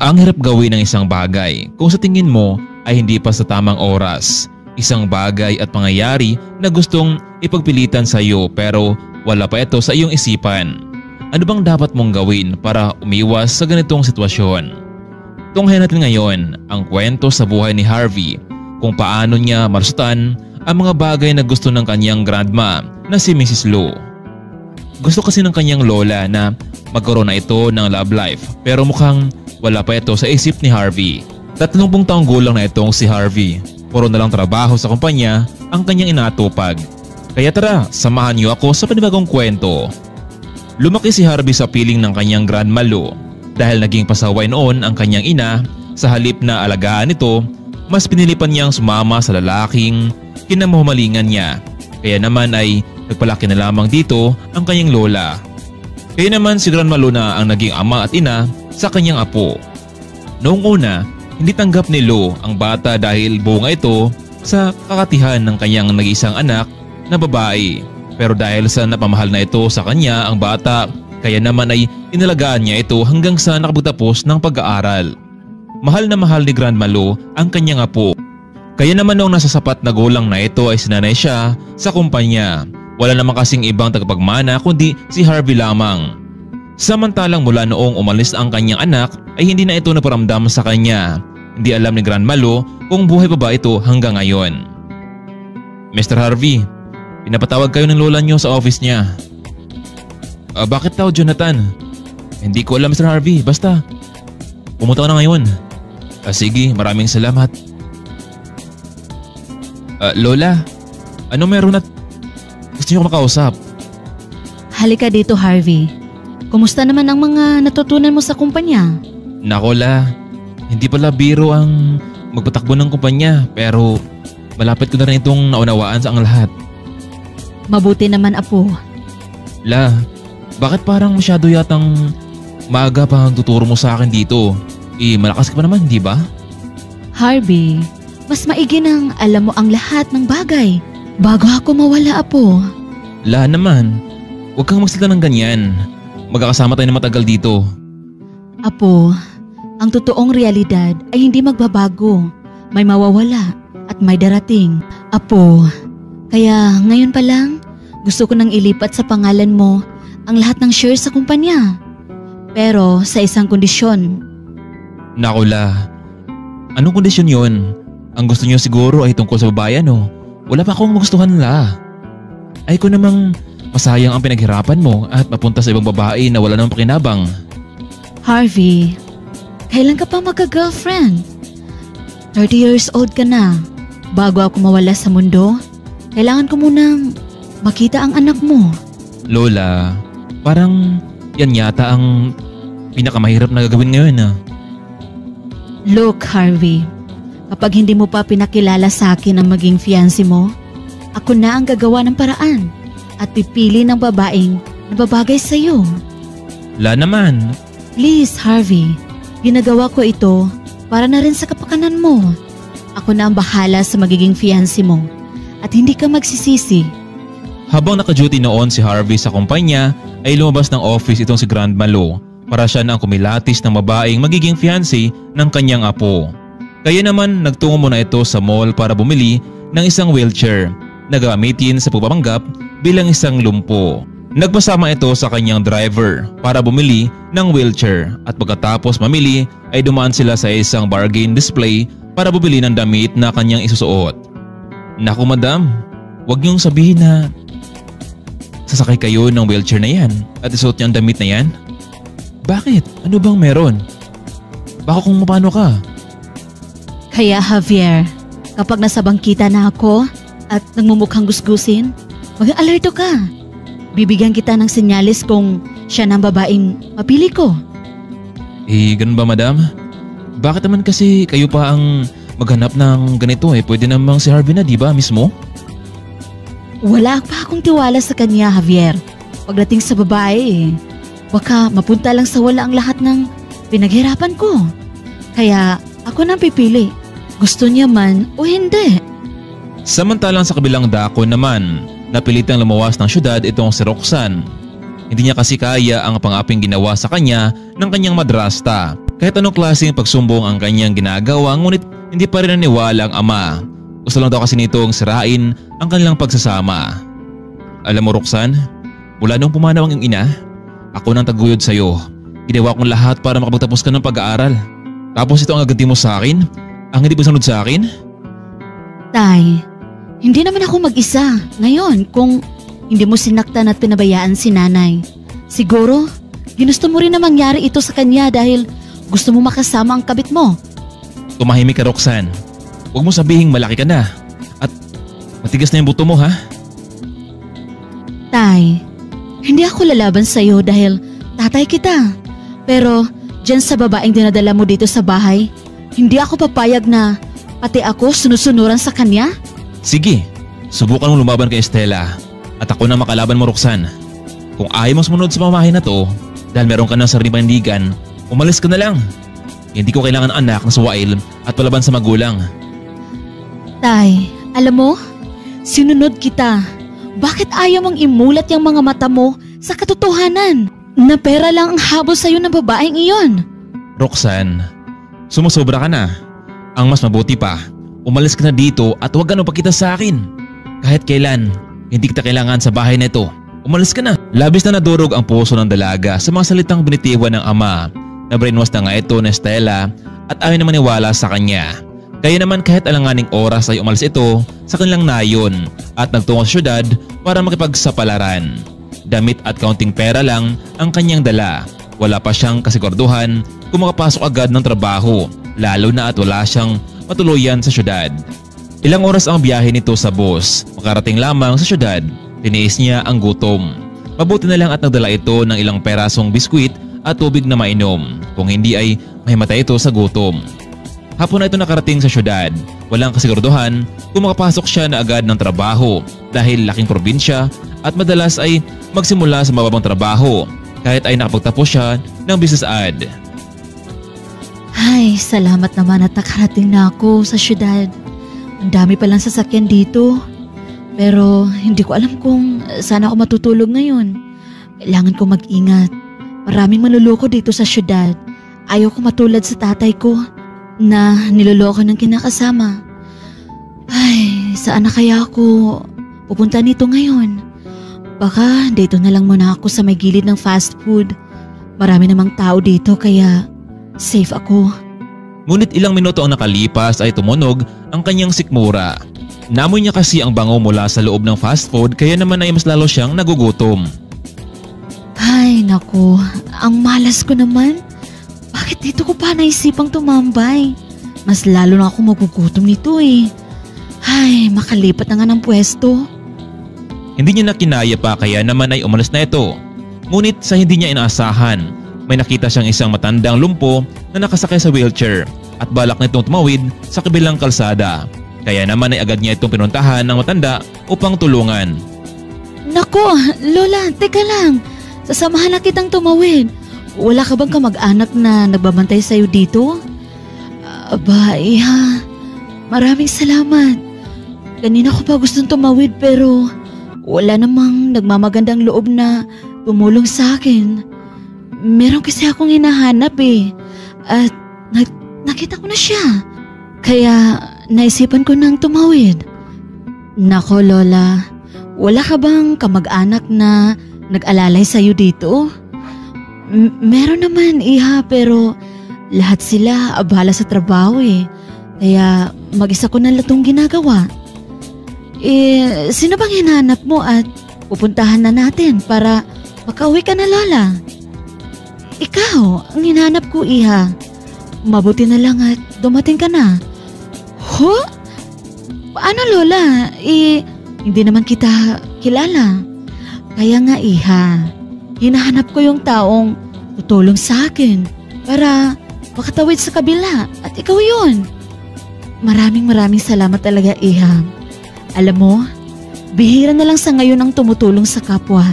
Ang hirap gawin ng isang bagay kung sa tingin mo ay hindi pa sa tamang oras. Isang bagay at pangyayari na gustong ipagpilitan sa iyo pero wala pa ito sa iyong isipan. Ano bang dapat mong gawin para umiwas sa ganitong sitwasyon? Tunghayan natin ngayon ang kwento sa buhay ni Harvey kung paano niya malusutan ang mga bagay na gusto ng kanyang grandma na si Mrs. Lu. Gusto kasi ng kanyang lola na magkaroon na ito ng love life pero mukhang wala pa ito sa isip ni Harvey. 30 taong gulang na itong si Harvey. Puro na lang trabaho sa kumpanya ang kanyang inaatupag. Kaya tara, samahan niyo ako sa panibagong kwento. Lumaki si Harvey sa piling ng kanyang grandma Lu dahil naging pasaway noon ang kanyang ina. Sa halip na alagaan ito, mas pinilipan niyang sumama sa lalaking kinamahumalingan niya. Kaya naman ay nagpalaki na lamang dito ang kanyang lola. Kaya naman si Grandma Lu na ang naging ama at ina sa kanyang apo. Noong una, hindi tanggap ni Lu ang bata dahil bunga ito sa kakatihan ng kanyang nag-iisang anak na babae. Pero dahil sa napamahal na ito sa kanya ang bata, kaya naman ay inalagaan niya ito hanggang sa nakapagtapos ng pag-aaral. Mahal na mahal ni Grandma Lu ang kanyang apo. Kaya naman noong nasa sapat na gulang na ito ay sinanay siya sa kumpanya. Wala naman kasing ibang tagapagmana kundi si Harvey lamang. Samantalang mula noong umalis ang kanyang anak ay hindi na ito naparamdam sa kanya. Hindi alam ni Grandma Lu kung buhay pa ba ito hanggang ngayon. Mr. Harvey, pinapatawag kayo ng lola niyo sa office niya. Bakit daw, Jonathan? Hindi ko alam, Mr. Harvey. Basta, pumunta ka na ngayon. Sige, maraming salamat. Lola, ano meron at gusto niyo makausap? Halika dito, Harvey. Kumusta naman ang mga natutunan mo sa kumpanya? Nako, La. Hindi pala biro ang magpatakbo ng kumpanya pero malapit ko na rin itong naunawaan sa ang lahat. Mabuti naman, apo. La, bakit parang masyado yatang maaga pa ang tuturo mo sa akin dito? Malakas ka pa naman, di ba? Harvey, mas maigi nang alam mo ang lahat ng bagay bago ako mawala, apo. La naman, huwag kang magsalita ng ganyan. Magkakasama tayo na matagal dito. Apo, ang totoong realidad ay hindi magbabago. May mawawala at may darating. Apo, kaya ngayon pa lang gusto ko nang ilipat sa pangalan mo ang lahat ng shares sa kumpanya. Pero sa isang kondisyon. Naku, La. Anong kondisyon yun? Ang gusto niyo siguro ay tungkol sa babayan, no? Wala pa akong magustuhan, La. Ay ko namang masayang ang pinaghirapan mo at mapunta sa ibang babae na wala namang pakinabang. Harvey, kailan ka pa magka-girlfriend? 30 years old ka na. Bago ako mawala sa mundo, kailangan ko munang makita ang anak mo. Lola, parang yan yata ang pinakamahirap na gagawin ngayon, ah. Look, Harvey, kapag hindi mo pa pinakilala sa akin ang maging fiancé mo, ako na ang gagawa ng paraan at pipili ng babaeng nababagay sa iyo. La naman. Please, Harvey, ginagawa ko ito para na rin sa kapakanan mo. Ako na ang bahala sa magiging fiancé mo at hindi ka magsisisi. Habang naka-duty noon si Harvey sa kumpanya ay lumabas ng office itong si Grandma Lu para siya na ang kumilatis ng babaeng magiging fiancé ng kanyang apo. Kaya naman nagtungo muna ito sa mall para bumili ng isang wheelchair na gamitin sa pagpapanggap bilang isang lumpo. Nagpasama ito sa kanyang driver para bumili ng wheelchair at pagkatapos mamili ay dumaan sila sa isang bargain display para bumili ng damit na kanyang isusuot. Naku madam, huwag niyong sabihin na sasakay kayo ng wheelchair na yan at isuot niyo ang damit na yan. Bakit? Ano bang meron? Baka kung mapano ka. Kaya Javier, kapag nasa bangkita na ako at nagmumukhang gusgusin, mag-alerto ka. Bibigyan kita ng senyales kung siya ng babaeng mapili ko. Ganun ba madam? Bakit naman kasi kayo pa ang maghanap ng ganito Pwede namang si Harvey na, di ba mismo? Wala pa akong tiwala sa kanya, Javier. Pagdating sa babae baka mapunta lang sa wala ang lahat ng pinaghirapan ko. Kaya ako nang pipili. Gusto niya man o hindi. Samantalang sa kabilang dako naman, napilitang lumawas ng syudad itong si Roxanne. Hindi niya kasi kaya ang pang-aping ginawa sa kanya ng kanyang madrasta. Kahit anong klaseng pagsumbong ang kanyang ginagawa, ngunit hindi pa rin naniwala ang ama. Gusto lang daw kasi nitong sirain ang kanilang pagsasama. Alam mo Roxanne, mula nung pumanaw ang iyong ina, ako nang taguyod sa'yo. Ginawa kong lahat para makapagtapos ka ng pag-aaral. Tapos ito ang gaganti mo sa akin? Ang hindi mo sunod sa akin? Tay, hindi naman ako mag-isa. Ngayon, kung hindi mo sinaktan at pinabayaan si nanay, siguro, ginusto mo rin na mangyari ito sa kanya dahil gusto mo makasama ang kabit mo. Tumahimik ka Roxanne. Huwag mo sabihing malaki ka na. At matigas na yung buto mo ha? Tay, hindi ako lalaban sa'yo dahil tatay kita. Pero dyan sa babaeng dinadala mo dito sa bahay, hindi ako papayag na pati ako sunusunuran sa kanya. Sige, subukan mong lumaban kay Estela. At ako na makalaban mo Roxanne. Kung ayaw mong sumunod sa pamahay na to, dahil meron ka ng sariling panindigan, umalis ka na lang. Hindi ko kailangan anak na suwail at palaban sa magulang. Tay, alam mo, sinunod kita. Bakit ayaw mong imulat yung mga mata mo sa katotohanan? Na pera lang ang habol sa'yo ng babaeng iyon. Roxanne, sumusobra ka na. Ang mas mabuti pa, umalis ka na dito at huwag ka nang pakita sa akin. Kahit kailan, hindi kita kailangan sa bahay na ito. Umalis ka na. Labis na nadurog ang puso ng dalaga sa mga salitang binitiwan ng ama. Na-brainwash na nga ito na Estela at ayaw na maniwala sa kanya. Kaya naman kahit alanganing oras ay umalis ito sa kanilang nayon at nagtungo sa syudad para makipagsapalaran. Damit at kaunting pera lang ang kanyang dala. Wala pa siyang kasiguraduhan kung makapasok agad ng trabaho, lalo na at wala siyang matuluyan sa syudad. Ilang oras ang biyahe nito sa bus. Makarating lamang sa syudad, tiniis niya ang gutom. Mabuti na lang at nagdala ito ng ilang perasong biskwit at tubig na mainom. Kung hindi ay mahimatay ito sa gutom. Hapon na ito nakarating sa syudad. Walang kasiguraduhan kung makapasok siya na agad ng trabaho dahil laking probinsya at madalas ay magsimula sa mababang trabaho kahit ay nakapagtapos siya ng business ad. Ay, salamat naman at nakarating na ako sa syudad. Ang dami palang sasakyan dito. Pero hindi ko alam kung saan ako matutulog ngayon. Kailangan ko mag-ingat. Maraming manluloko dito sa syudad. Ayaw ko matulad sa tatay ko na niloloko ng kinakasama. Ay, saan na kaya ako pupunta nito ngayon? Baka dito na lang muna ako sa may gilid ng fast food. Marami namang tao dito kaya safe ako. Ngunit ilang minuto ang nakalipas ay tumunog ang kanyang sikmura. Namoy niya kasi ang bango mula sa loob ng fast food kaya naman ay mas lalo siyang nagugutom. Ay naku, ang malas ko naman. Bakit dito ko pa naisipang tumambay? Mas lalo na ako magugutom nito eh. Ay, makalipat na nga ng pwesto. Hindi niya nakinaya pa kaya naman ay umalis na ito. Ngunit sa hindi niya inaasahan, may nakita siyang isang matandang lumpo na nakasakay sa wheelchair at balak nitong tumawid sa kabilang kalsada. Kaya naman ay agad niya itong pinuntahan ng matanda upang tulungan. Nako, Lola, teka lang. Sasamahan na kitang tumawid. Wala ka bang kamag-anak na nagbabantay sa'yo dito? Aba, iha. Maraming salamat. Kanina ko pa gustong tumawid pero wala namang nagmamagandang loob na tumulong sa akin. Meron kasi akong hinahanap eh. At nakita ko na siya. Kaya naisipan ko nang tumawid. Nako Lola, wala ka bang kamag-anak na nag-alalay sa'yo dito? Meron naman iha pero lahat sila abala sa trabaho eh. Kaya mag-isa ko na latong ginagawa. Sino bang hinahanap mo at pupuntahan na natin para makauwi ka na Lola? Ikaw, ang hinahanap ko iha. Mabuti na lang at dumating ka na. Huh? Paano Lola? Hindi naman kita kilala. Kaya nga iha, hinahanap ko yung taong tutulong sa akin para makatawid sa kabila at ikaw yun. Maraming salamat talaga iha. Alam mo, bihira na lang sa ngayon ang tumutulong sa kapwa.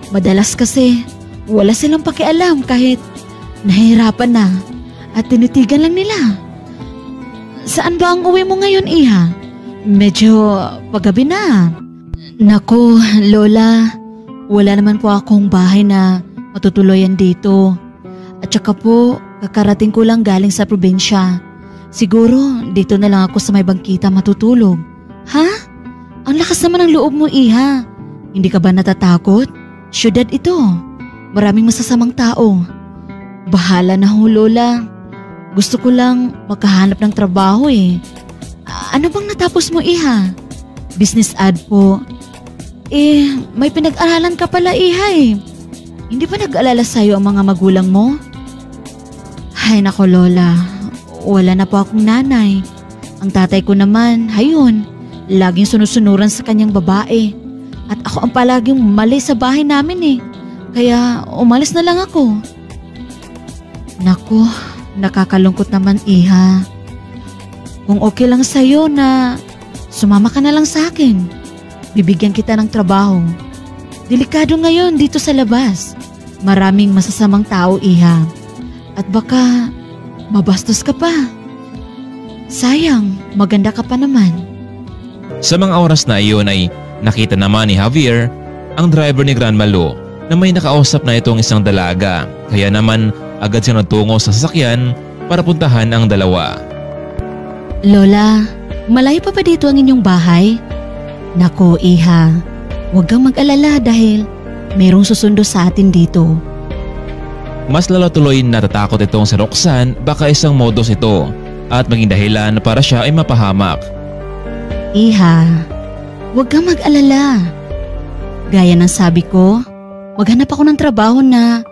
Madalas kasi wala silang pakialam kahit nahihirapan na at tinitigan lang nila. Saan ba ang uwi mo ngayon iha? Medyo paggabi na. Naku Lola, wala naman po akong bahay na matutuloyan dito. At saka po, Kakarating ko lang galing sa probinsya. Siguro dito na lang ako sa may bangkita matutulog. Ha? Ang lakas naman ng loob mo, Iha. Hindi ka ba natatakot? Syudad ito. Maraming masasamang tao. Bahala na ho, Lola. Gusto ko lang makahanap ng trabaho eh. Ano bang natapos mo, Iha? Business ad po. May pinag-aralan ka pala, Iha eh. Hindi ba nag-alala sa'yo ang mga magulang mo? Ay nako, Lola. Wala na po akong nanay. Ang tatay ko naman, hayun, laging sunusunuran sa kanyang babae. At ako ang palaging mali sa bahay namin eh. Kaya umalis na lang ako. Naku, nakakalungkot naman, Iha. Kung okay lang sa'yo na sumama ka na lang sa akin, bibigyan kita ng trabaho. Delikado ngayon dito sa labas. Maraming masasamang tao, Iha. At baka mabastos ka pa. Sayang, maganda ka pa naman. Sa mga oras na iyon ay nakita naman ni Javier ang driver ni Grandma Lu na may nakausap na itong isang dalaga. Kaya naman agad siya nagtungo sa sasakyan para puntahan ang dalawa. Lola, malayo pa ba dito ang inyong bahay? Nako, Iha, huwag kang mag-alala dahil mayroong susundo sa atin dito. Mas lalo tuloy natatakot itong si Roxanne, baka isang modus ito at maging dahilan para siya ay mapahamak. Iha, huwag kang mag-alala. Gaya ng sabi ko, maghanap ako ng trabaho na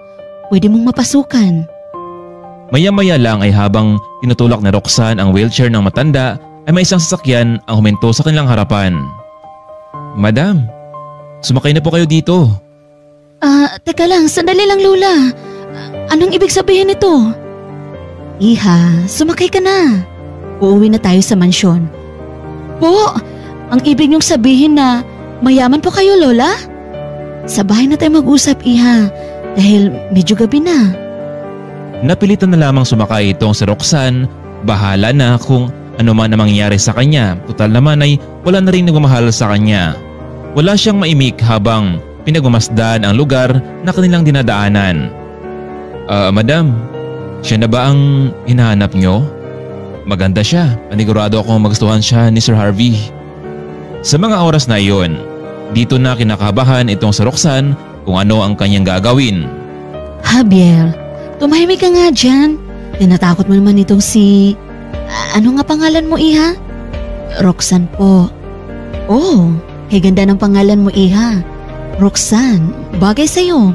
pwede mong mapasukan. Maya-maya lang ay habang tinutulak ni Roxanne ang wheelchair ng matanda ay may isang sasakyan ang huminto sa kanilang harapan. Madam, sumakay na po kayo dito. Teka lang, sandali lang, Lola. Anong ibig sabihin nito? Iha, sumakay ka na. Uuwi na tayo sa mansyon. Po, ang ibig niyong sabihin na mayaman po kayo, Lola? Sa bahay na tayo mag-usap, Iha, dahil medyo gabi na. Napilitan na lamang sumakay itong si Roxanne. Bahala na kung ano man ang mangyayari sa kanya. Total naman ay wala na rin nagmamahal sa kanya. Wala siyang maimik habang pinagmamasdan ang lugar na kanilang dinadaanan. Madam, siya na ba ang hinahanap nyo? Maganda siya. Panigurado akong magustuhan siya ni Sir Harvey. Sa mga oras na iyon, dito na kinakabahan itong si Roxanne kung ano ang kanyang gagawin. Javier, tumahimik ka nga dyan. Tinatakot mo naman itong si... Ano nga pangalan mo, Iha? Roxanne po. Oh, kay ganda ng pangalan mo, Iha. Roxanne, bagay sa'yo.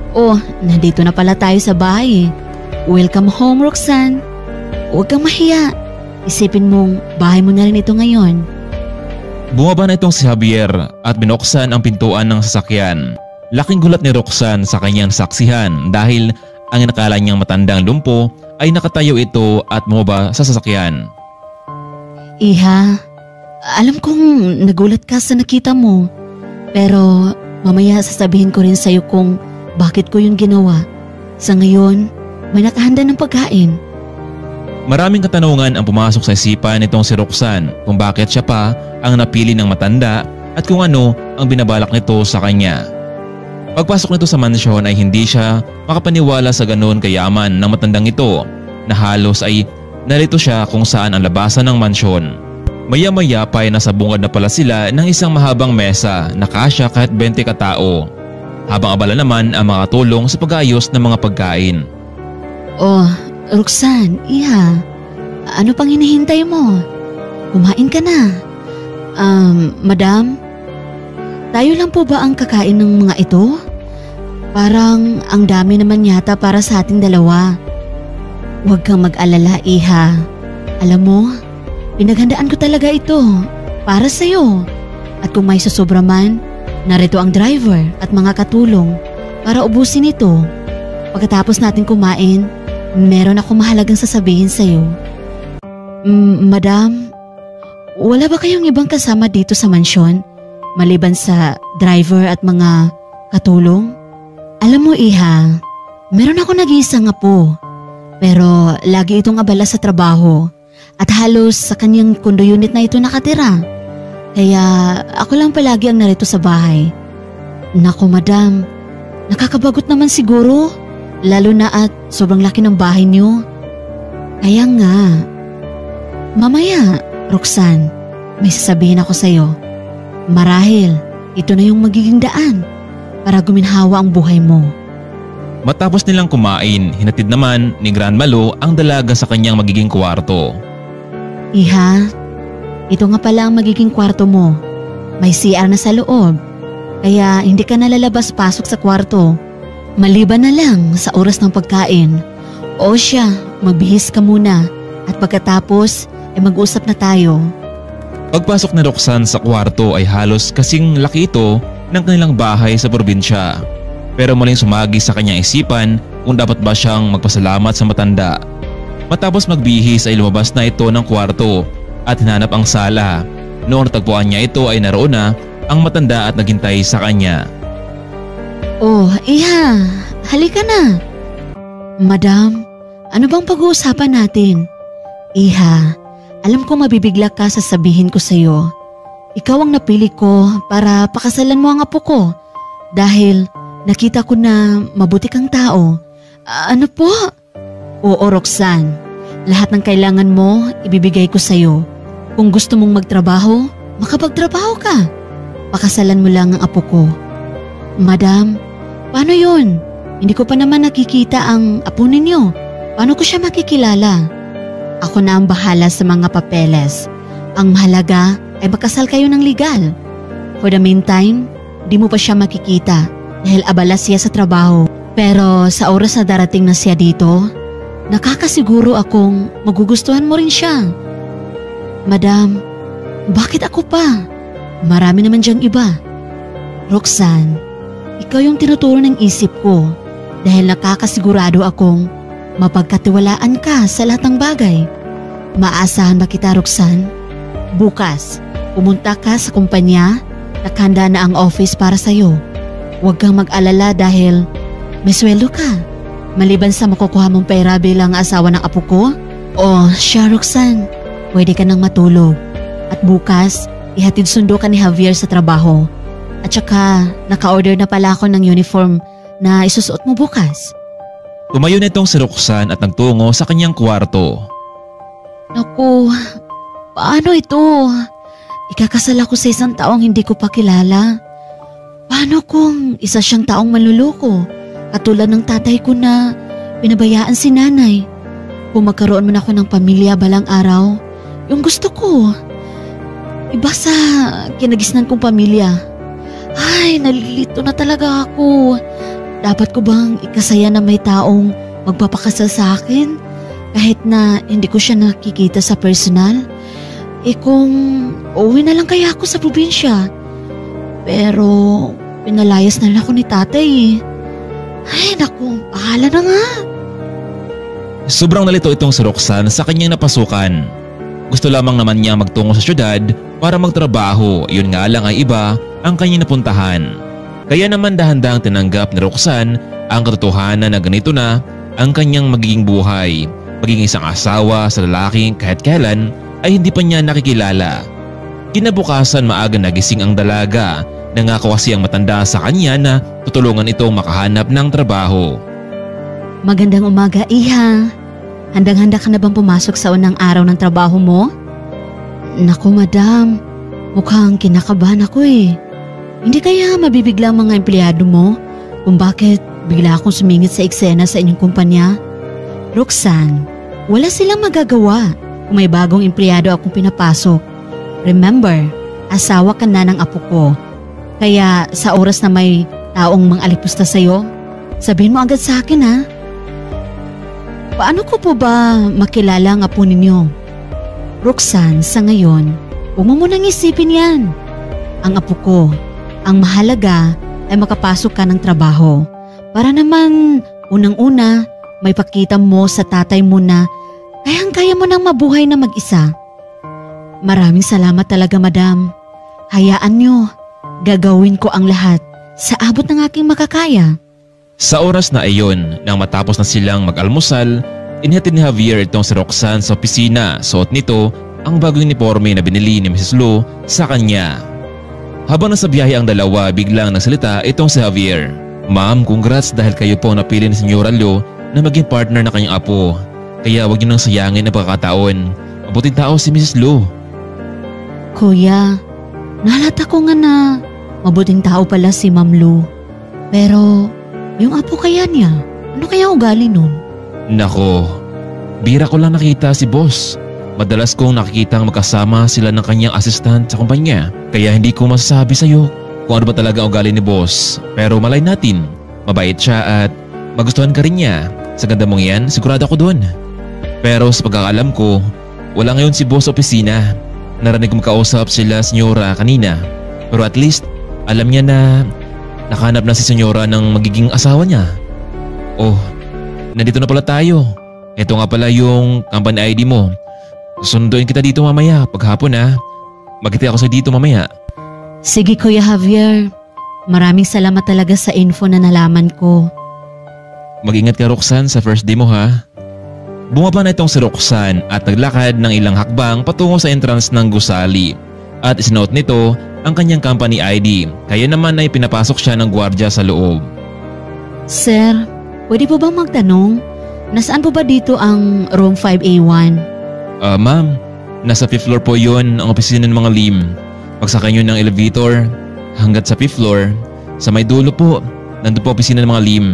Oh, nandito na pala tayo sa bahay. Welcome home, Roxanne. Huwag kang mahiya. Isipin mong bahay mo na rin ito ngayon. Bumaba na itong si Javier at binuksan ang pintuan ng sasakyan. Laking gulat ni Roxanne sa kanyang saksihan dahil ang nakala niyang matandang lumpo ay nakatayo ito at bumaba sa sasakyan. Iha, alam kong nagulat ka sa nakita mo. Pero mamaya sasabihin ko rin sa'yo kung bakit ko yung ginawa. Sa ngayon, may nakahanda ng pagkain. Maraming katanungan ang pumasok sa isipan nitong si Roxanne kung bakit siya pa ang napili ng matanda at kung ano ang binabalak nito sa kanya. Pagpasok nito sa mansyon ay hindi siya makapaniwala sa ganoon kayaman ng matandang ito na halos ay narito siya kung saan ang labasan ng mansyon. Maya-maya pa ay nasa bungad na pala sila ng isang mahabang mesa na kasya kahit 20 katao. Habang abala naman ang mga tulong sa pag-aayos ng mga pagkain. Oh, Roxanne, Iha, ano pang hinihintay mo? Kumain ka na. Madam, tayo lang po ba ang kakain ng mga ito? Parang ang dami naman yata para sa ating dalawa. Huwag kang mag-alala, Iha. Alam mo, pinaghandaan ko talaga ito para sa'yo. At kung may susobra man, narito ang driver at mga katulong para ubusin ito. Pagkatapos natin kumain, meron ako mahalagang sasabihin sa'yo. Madam, wala ba kayong ibang kasama dito sa mansyon maliban sa driver at mga katulong? Alam mo, Iha, meron ako nag-iisang apo. Pero lagi itong abala sa trabaho at halos sa kanyang condo unit na ito nakatira. Kaya ako lang palagi ang narito sa bahay. Naku, madam, nakakabagot naman siguro. Lalo na at sobrang laki ng bahay niyo. Kaya nga. Mamaya, Roxanne, may sasabihin ako sa'yo. Marahil, ito na yung magiging daan para guminhawa ang buhay mo. Matapos nilang kumain, hinatid naman ni Grandma Lo ang dalaga sa kanyang magiging kwarto. Iha, ito nga pala ang magiging kwarto mo. May CR na sa loob, kaya hindi ka nalalabas-pasok sa kwarto. Maliban na lang sa oras ng pagkain. O siya, magbihis ka muna at pagkatapos ay mag-usap na tayo. Pagpasok ni Roxanne sa kwarto ay halos kasing laki ito ng kanilang bahay sa probinsya. Pero muling sumagi sa kanyang isipan kung dapat ba siyang magpasalamat sa matanda. Matapos magbihis ay lumabas na ito ng kwarto at hinanap ang sala. Noong natagpuan niya ito ay naroon na ang matanda at naghintay sa kanya. Oh, Iha, halika na. Madam, ano bang pag-uusapan natin? Iha, alam ko mabibigla ka sa sabihin ko sa'yo. Ikaw ang napili ko para pakasalan mo ang apo ko dahil nakita ko na mabuti kang tao. Ano po? Oo, Roxanne. Lahat ng kailangan mo, ibibigay ko sa'yo. Kung gusto mong magtrabaho, makapagtrabaho ka. Pakasalan mo lang ang apo ko. Madam, paano yun? Hindi ko pa naman nakikita ang apo ninyo. Paano ko siya makikilala? Ako na ang bahala sa mga papeles. Ang mahalaga ay magkasal kayo ng legal. For the meantime, di mo pa siya makikita dahil abala siya sa trabaho. Pero sa oras na darating na siya dito, nakakasiguro akong magugustuhan mo rin siya. Madam, bakit ako pa? Marami naman diyang iba. Roxanne, ikaw yung tinuturo ng isip ko dahil nakakasigurado akong mapagkatiwalaan ka sa lahat ng bagay. Maasahan ba kita, Roxanne? Bukas, pumunta ka sa kumpanya, nakahanda na ang office para sa'yo. Huwag kang mag-alala dahil may sweldo ka. Maliban sa makukuha mong pera bilang asawa ng apo ko, siya Roxanne, pwede ka nang matulog. At bukas, ihatid sundo ka ni Javier sa trabaho. At saka, naka-order na pala ako ng uniform na isusuot mo bukas. Tumayo na itong si Roxanne at nagtungo sa kanyang kwarto. Naku, paano ito? Ikakasal ako sa isang taong hindi ko pa kilala. Paano kung isa siyang taong manluloko, katulad ng tatay ko na pinabayaan si nanay? Kung magkaroon man ako ng pamilya balang araw, yung gusto ko. Iba sa kinagisnan kong pamilya. Ay, nalilito na talaga ako. Dapat ko bang ikasaya na may taong magpapakasal sa akin? Kahit na hindi ko siya nakikita sa personal? Kung uwi na lang kaya ako sa probinsya. Pero pinalayas na lang ako ni tatay. Ay, naku, bahala na nga. Sobrang nalito itong si Roxanne sa kanyang napasukan. Gusto lamang naman niya magtungo sa syudad para magtrabaho, yun nga lang ay iba ang kanyang napuntahan. Kaya naman dahan-dahang tinanggap ni Roxanne ang katotohanan na ganito na ang kanyang magiging buhay. Magiging isang asawa sa lalaking kahit kailan ay hindi pa niya nakikilala. Kinabukasan maaga nagising ang dalaga. Nangako kasi ang matanda sa kanya na tutulungan itong makahanap ng trabaho. Magandang umaga, Iha. Handang-handa ka na bang pumasok sa unang araw ng trabaho mo? Naku, madam. Mukhang kinakabahan ako eh. Hindi kaya mabibigla ang mga empleyado mo kung bakit bigla akong sumingit sa eksena sa inyong kumpanya? Roxanne, wala silang magagawa kung may bagong empleyado akong pinapasok. Remember, asawa ka na ng apo ko. Kaya sa oras na may taong mang-alipusta sa'yo, sabihin mo agad sa akin ha. Paano ko po ba makilala ang apo ninyo? Roxanne, sa ngayon, huwag mo munang isipin yan. Ang apo ko, ang mahalaga ay makapasok ka ng trabaho. Para naman, unang-una, may pakita mo sa tatay mo na kayang-kaya mo nang mabuhay na mag-isa. Maraming salamat talaga, madam. Hayaan nyo. Gagawin ko ang lahat sa abot ng aking makakaya. Sa oras na iyon, nang matapos na silang mag-almusal, inihatid ni Javier itong si Roxanne sa opisina. Suot nito ang bagong uniforme na binili ni Mrs. Lo sa kanya. Habang nasa biyahe ang dalawa, biglang nagsalita itong si Javier. Ma'am, congrats dahil kayo po ang napili ni Senyora Lo na maging partner na kanyang apo. Kaya huwag niyo nang sayangin ang pagkakataon. Mabuting tao si Mrs. Lo. Kuya, nahalata ko nga na mabuting tao pala si Ma'am Lu. Pero yung apo kaya niya, ano kaya ugali nun? Nako, bira ko lang nakita si boss. Madalas kong nakikitang magkasama sila ng kanyang assistant sa kumpanya. Kaya hindi ko masasabi sa'yo kung ano ba talaga ugali ni boss. Pero malay natin, mabait siya at magustuhan ka rin niya. Sa ganda mong yan, sigurado ako doon. Pero sa pagkakalam ko, wala ngayon si boss sa opisina. Narinig ko makausap sila senyora kanina. Pero at least, alam niya na nakahanap na si senyora ng magiging asawa niya. Oh, nandito na pala tayo. Ito nga pala yung company ID mo. Sunduin kita dito mamaya paghapon ha. Magkita ako sa dito mamaya. Sige Kuya Javier, maraming salamat talaga sa info na nalaman ko. Mag-ingat ka Roxanne sa first day mo ha. Bumaba na itong si Roxanne at naglakad ng ilang hakbang patungo sa entrance ng gusali. At isinuot nito ang kanyang company ID. Kaya naman ay pinapasok siya ng gwardiya sa loob. Sir, pwede po bang magtanong? Nasaan po ba dito ang room 5A1? Ma'am, nasa 5th floor po yun ang opisina ng mga lim. Pagsakay nyo ng elevator hanggat sa 5th floor, sa may dulo po, nandun po opisina ng mga lim.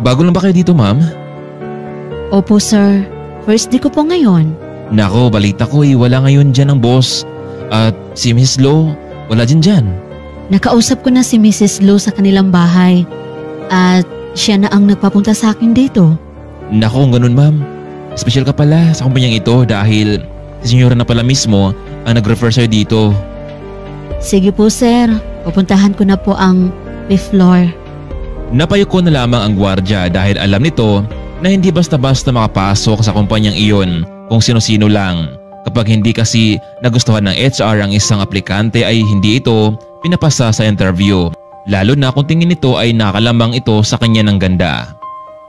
Bago lang ba kayo dito ma'am? Opo sir, first day ko po ngayon. Nako, balita ko wala ngayon dyan ang boss. At si Mrs. Lo, wala din dyan. Nakausap ko na si Mrs. Lo sa kanilang bahay at siya na ang nagpapunta sa akin dito. Nako, kung ganun ma'am. Special ka pala sa kumpanyang ito dahil si senyora na pala mismo ang nag-refer sa'yo dito. Sige po sir, pupuntahan ko na po ang 5th floor. Napayuko na lamang ang gwardya dahil alam nito na hindi basta-basta makapasok sa kumpanyang iyon kung sino-sino lang. Kapag hindi kasi nagustuhan ng HR ang isang aplikante ay hindi ito pinapasa sa interview. Lalo na kung tingin nito ay nakalamang ito sa kanya ng ganda.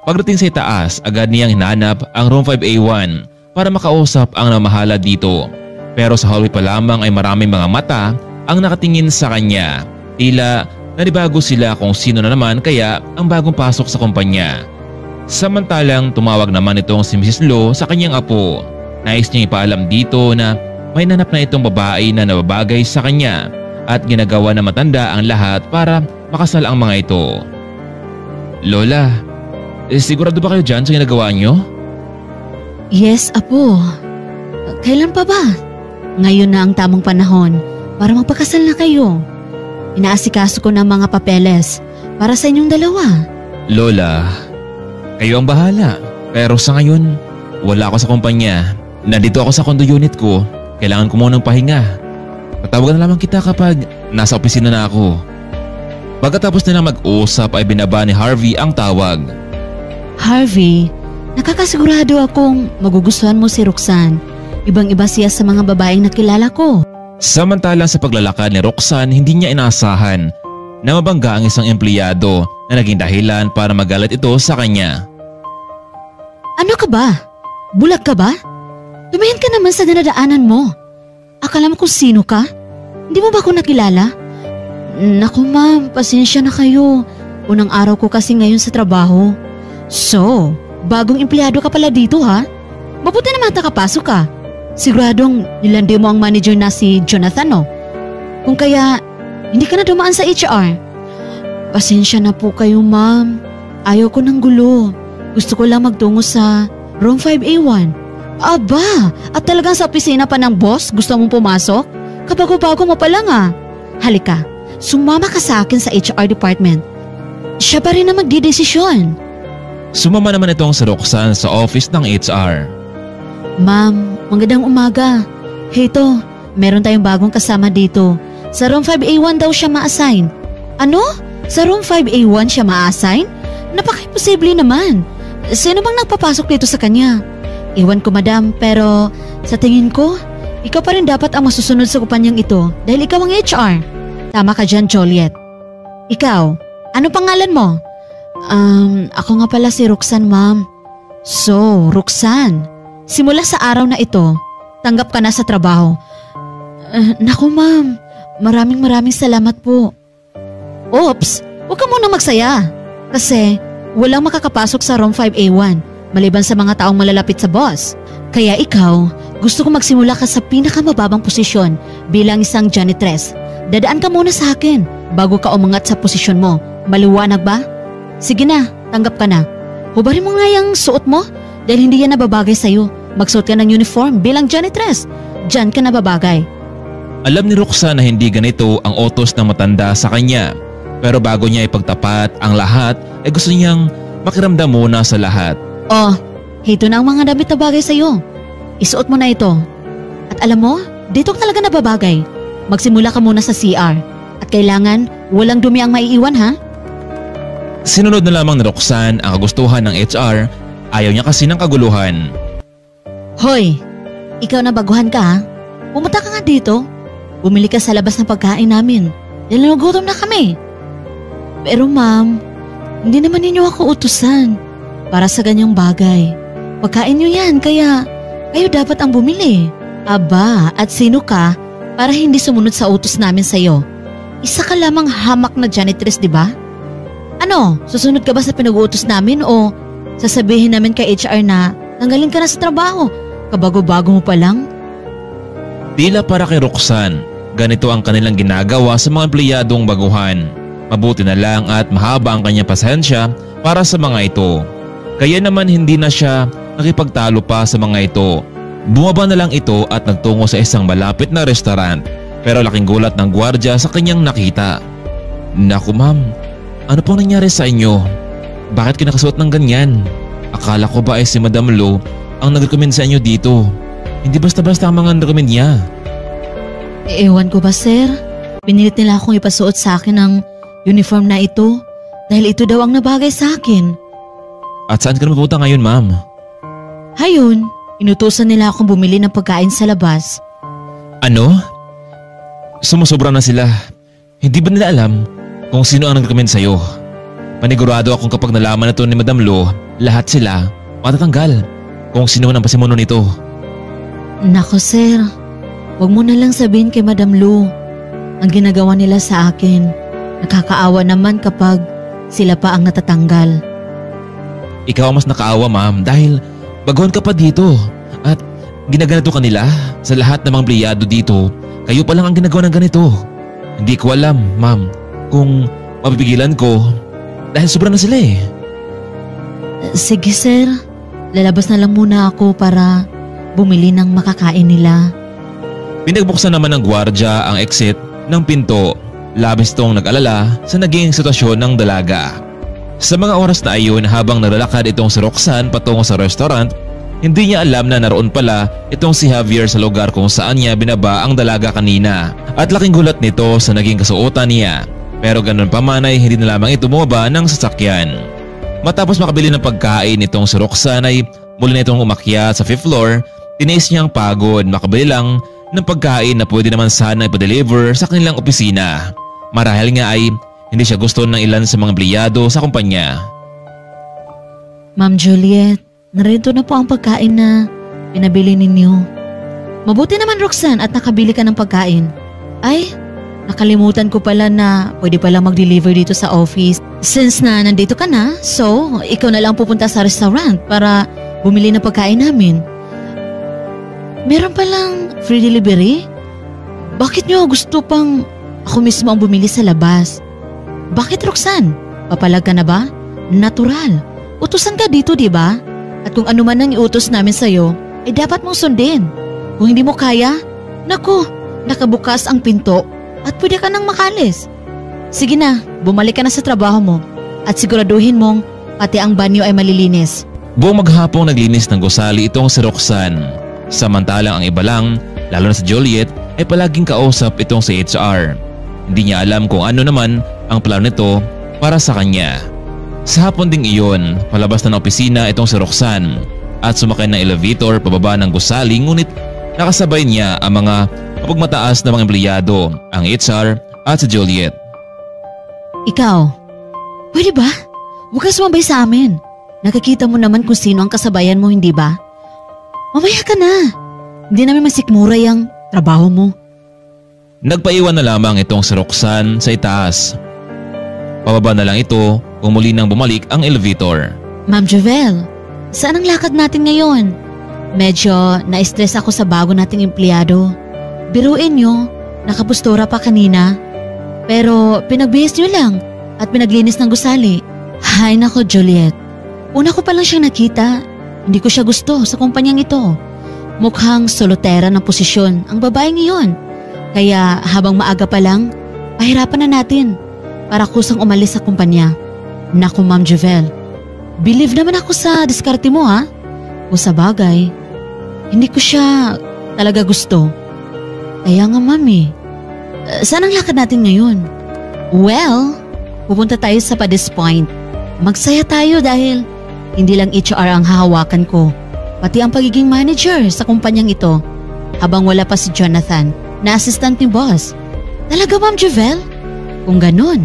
Pagdating sa itaas, agad niyang hinanap ang room 5A1 para makausap ang namahala dito. Pero sa hallway pa lamang ay maraming mga mata ang nakatingin sa kanya. Tila nanibago sila kung sino na naman kaya ang bagong pasok sa kumpanya. Samantalang tumawag naman itong si Mrs. Lo sa kanyang apo. Nais niyang ipaalam dito na may nanap na itong babae na nababagay sa kanya at ginagawa na matanda ang lahat para makasal ang mga ito. Lola, sigurado ba kayo dyan sa ginagawa niyo? Yes, apo. Kailan pa ba? Ngayon na ang tamang panahon para magpakasal na kayo. Inaasikaso ko ng mga papeles para sa inyong dalawa. Lola, kayo ang bahala. Pero sa ngayon, wala ako sa kumpanya. Nandito ako sa condo unit ko. Kailangan ko munang pahinga. Tatawagan na lamang kita kapag nasa opisina na ako. Pagkatapos nilang mag-usap ay binaba ni Harvey ang tawag. Harvey, nakakasigurado akong magugustuhan mo si Roxanne. Ibang-iba siya sa mga babaeng nakilala ko. Samantalang sa paglalakad ni Roxanne, hindi niya inaasahan na mabangga ang isang empleyado na naging dahilan para magalit ito sa kanya. Ano ka ba? Bulag ka ba? Tumingin ka naman sa dinadaanan mo. Akala mo kung sino ka? Hindi mo ba ako nakilala? Naku ma'am, pasensya na kayo. Unang araw ko kasi ngayon sa trabaho. So, bagong empleyado ka pala dito ha? Mabuti naman nakapasok ka. Siguradong nilandi mo ang manager na si Jonathan no? Kung kaya, hindi ka na dumaan sa HR. Pasensya na po kayo ma'am. Ayaw ko ng gulo. Gusto ko lang magtungo sa room 5A1. Aba, at talagang sa opisina pa ng boss gusto mong pumasok? Kabago-bago mo pa lang ah. Halika, sumama ka sa akin sa HR department. Siya pa rin na magdidesisyon. Sumama naman itong si Roxanne sa office ng HR. Ma'am, magandang umaga. Heto, meron tayong bagong kasama dito. Sa room 5A1 daw siya ma-assign. Ano? Sa room 5A1 siya ma-assign? Napaka-imposible naman. Sino bang nagpapasok dito sa kanya? Iwan ko madam, pero sa tingin ko, ikaw pa rin dapat ang masusunod sa kupanyang ito dahil ikaw ang HR. Tama ka dyan, Joliet. Ikaw, ano pangalan mo? Ako nga pala si Roxanne, ma'am. So, Roxanne, simula sa araw na ito, tanggap ka na sa trabaho. Naku ma'am, maraming salamat po. Oops, huwag ka muna magsaya. Kasi walang makakapasok sa room 5A1 maliban sa mga taong malalapit sa boss. Kaya ikaw, gusto ko magsimula ka sa pinakamababang posisyon bilang isang janitress. Dadaan ka muna sa akin bago ka umangat sa posisyon mo. Maliwanag ba? Sige na, tanggap ka na. Hubarin mo nga yung suot mo dahil hindi yan nababagay sa'yo. Magsuot ka ng uniform bilang janitress. Diyan ka nababagay. Alam ni Roxanne na hindi ganito ang utos ng matanda sa kanya. Pero bago niya ipagtapat ang lahat ay gusto niyang makiramdam muna sa lahat. Oh, ito na ang mga damit na bagay sa'yo. Isuot mo na ito. At alam mo, dito ka talaga nababagay. Magsimula ka muna sa CR. At kailangan walang dumi ang maiiwan ha? Sinunod na lamang ni Roxanne ang kagustuhan ng HR. Ayaw niya kasi ng kaguluhan. Hoy, ikaw na baguhan ka ha? Pumunta ka nga dito. Bumili ka sa labas ng pagkain namin. Dahil nagutom na kami. Pero ma'am, hindi naman ninyo ako utusan para sa ganyang bagay. Pagkain nyo yan kaya kayo dapat ang bumili. Aba, at sino ka para hindi sumunod sa utos namin sa'yo? Isa ka lamang hamak na janitress, di ba? Ano, susunod ka ba sa pinag-uutos namin o sasabihin namin kay HR na tanggalin ka na sa trabaho? Kabago-bago mo pa lang? Tila para kay Roxanne, ganito ang kanilang ginagawa sa mga empleyadong baguhan. Mabuti na lang at mahaba ang kanyang pasensya para sa mga ito. Kaya naman hindi na siya nakipagtalo pa sa mga ito. Bumaba na lang ito at nagtungo sa isang malapit na restaurant. Pero laking gulat ng gwardiya sa kanyang nakita. Naku ma'am, ano pong nangyari sa inyo? Bakit kinakasuot ng ganyan? Akala ko ba ay si Madam Lo ang nag-recommend sa inyo dito? Hindi basta-basta ang mga recommend niya. Ewan ko ba sir? Pinilit nila akong ipasuot sa akin ang uniform na ito dahil ito daw ang nabagay sa akin. At saan ka na mapunta ngayon ma'am? Hayun, inutusan nila akong bumili ng pagkain sa labas. Ano? Sumusobra na sila. Hindi ba nila alam kung sino ang nag-recommend sa'yo? Panigurado akong kapag nalaman na ito ni Madam Lo, lahat sila matatanggal kung sino man ang pasimuno nito. Nako sir, huwag mo na lang sabihin kay Madam Lu ang ginagawa nila sa akin. Nakakaawa naman kapag sila pa ang natatanggal. Ikaw ang mas nakaawa ma'am dahil baguhan ka pa dito at ginaganito ka nila sa lahat ng mga empleyado dito. Kayo pa lang ang ginagawa ng ganito. Hindi ko alam ma'am kung mapipigilan ko dahil sobra na sila eh. Sige sir, lalabas na lang muna ako para bumili ng makakain nila. Pinagbuksan naman ng gwardiya ang exit ng pinto. Labis tong nag-alala sa naging sitwasyon ng dalaga. Sa mga oras na ayon habang nalalakad itong si Roxanne patungo sa restaurant, hindi niya alam na naroon pala itong si Javier sa lugar kung saan niya binaba ang dalaga kanina. At laking gulat nito sa naging kasuotan niya. Pero ganun pa man ay hindi na lamang ito bumaba ng sasakyan. Matapos makabili ng pagkain itong si Roxanne ay muli na itong umakyat sa 5th floor. Tiniis niyang pagod makabili lang ng pagkain na pwede naman sana ipa-deliver sa kanilang opisina. Marahil nga ay hindi siya gusto ng ilan sa mga empleyado sa kumpanya. Ma'am Juliet, narito na po ang pagkain na pinabili ninyo. Mabuti naman Roxanne at nakabili ka ng pagkain. Ay, nakalimutan ko pala na pwede pala mag-deliver dito sa office. Since na nandito ka na, so ikaw na lang pupunta sa restaurant para bumili ng pagkain namin. Meron palang free delivery? Bakit nyo gusto pang ako mismo ang bumili sa labas? Bakit Roxanne? Papalag ka na ba? Natural. Utusan ka dito, di ba? At kung ano man ang iutos namin sa'yo, ay dapat mong sundin. Kung hindi mo kaya, naku, nakabukas ang pinto at pwede ka nang makalis. Sige na, bumalik ka na sa trabaho mo at siguraduhin mong pati ang banyo ay malilinis. Buong maghapong naglinis ng gusali itong si Roxanne. Samantalang ang iba lang, lalo na si Juliet, ay palaging kausap itong si HR. Hindi niya alam kung ano naman ang plano nito para sa kanya. Sa hapon ding iyon, palabas na ng opisina itong si Roxanne at sumakay ng elevator pababa ng gusali, ngunit nakasabay niya ang mga mapagmataas na mga empleyado, ang HR at si Juliet. Ikaw, pwede ba? Huwag ka sumabay sa amin. Nakikita mo naman kung sino ang kasabayan mo, hindi ba? Mamaya ka na. Hindi namin masikmura yung trabaho mo. Nagpaiwan na lamang itong si Roxanne sa itaas. Pababa na lang ito kung muli nang bumalik ang elevator. Ma'am Jovel, saan ang lakad natin ngayon? Medyo na-stress ako sa bago nating empleyado. Biruin nyo, nakapustura pa kanina. Pero pinagbihis nyo lang at pinaglinis ng gusali. Hay nako Juliet, una ko pa lang siyang nakita. Hindi ko siya gusto sa kumpanyang ito. Mukhang solotera ng posisyon ang babaeng iyon. Kaya habang maaga pa lang, pahirapan na natin para kusang umalis sa kumpanya. Naku Ma'am Jovel, believe naman ako sa diskarte mo ha. O sa bagay, hindi ko siya talaga gusto. Kaya nga mami, saan ang lakad natin ngayon? Well, pupunta tayo sa Paddy's Point. Magsaya tayo dahil hindi lang HR ang hahawakan ko, pati ang pagiging manager sa kumpanyang ito habang wala pa si Jonathan na assistant ni boss. Talaga Ma'am Jovel? Kung ganun,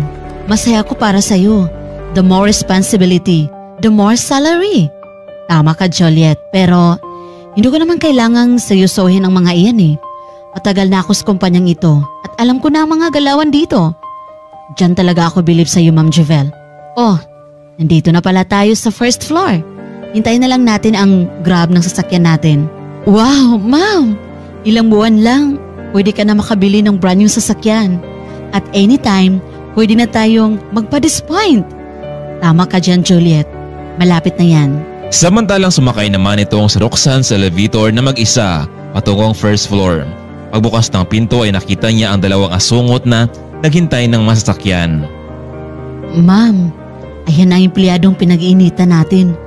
masaya ko para sa'yo. The more responsibility, the more salary. Tama ka Juliet, pero hindi ko naman kailangang seryosohin ang mga iyan eh. Matagal na ako sa kumpanyang ito at alam ko na ang mga galawan dito. Diyan talaga ako believe sa'yo Ma'am Jovel. Oh, nandito na pala tayo sa first floor. Hintayin na lang natin ang grab ng sasakyan natin. Wow, ma'am! Ilang buwan lang, pwede ka na makabili ng brand new sasakyan. At anytime, pwede na tayong magpa-Paddy's Point. Tama ka dyan, Juliet. Malapit na yan. Samantalang sumakay naman itong si Roxanne sa elevator na mag-isa patungong first floor. Pagbukas ng pinto ay nakita niya ang dalawang asungot na naghintay ng masasakyan. Ma'am, ayan ang empleyadong pinag-iinitan natin.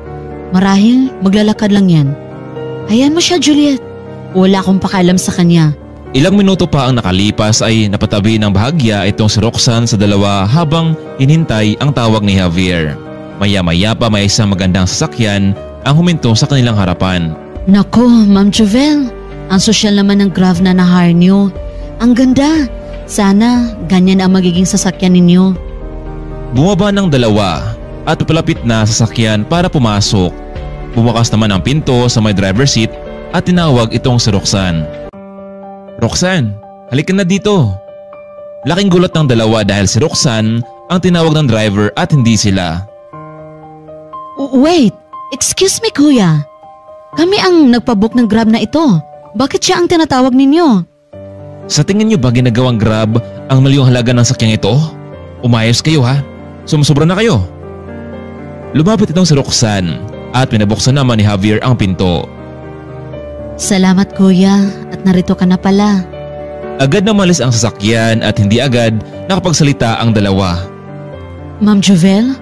Marahil maglalakad lang yan. Hayaan mo siya Juliet. Wala akong pakialam sa kanya. Ilang minuto pa ang nakalipas ay napatabi ng bahagya itong si Roxanne sa dalawa habang hinintay ang tawag ni Javier. Maya-maya pa may isang magandang sasakyan ang huminto sa kanilang harapan. Nako, Ma'am Jovel, ang sosyal naman ng Grav na na-hire niyo. Ang ganda. Sana ganyan ang magiging sasakyan ninyo. Bumaba ng dalawa at palapit na sasakyan para pumasok. Bumakas naman ang pinto sa may driver seat at tinawag itong si Roxanne. Roxanne, halika na dito. Laking gulat ng dalawa dahil si Roxanne ang tinawag ng driver at hindi sila. Wait, excuse me kuya. Kami ang nagpabook ng Grab na ito. Bakit siya ang tinatawag ninyo? Sa tingin niyo ba ginagawang Grab ang malyong halaga ng sakyang ito? Umayos kayo ha? Sumusobra na kayo. Lumapit itong si Roxanne at pinabuksan naman ni Javier ang pinto. Salamat kuya at narito ka na pala. Agad na umalis ang sasakyan at hindi agad nakapagsalita ang dalawa. Ma'am Jovel,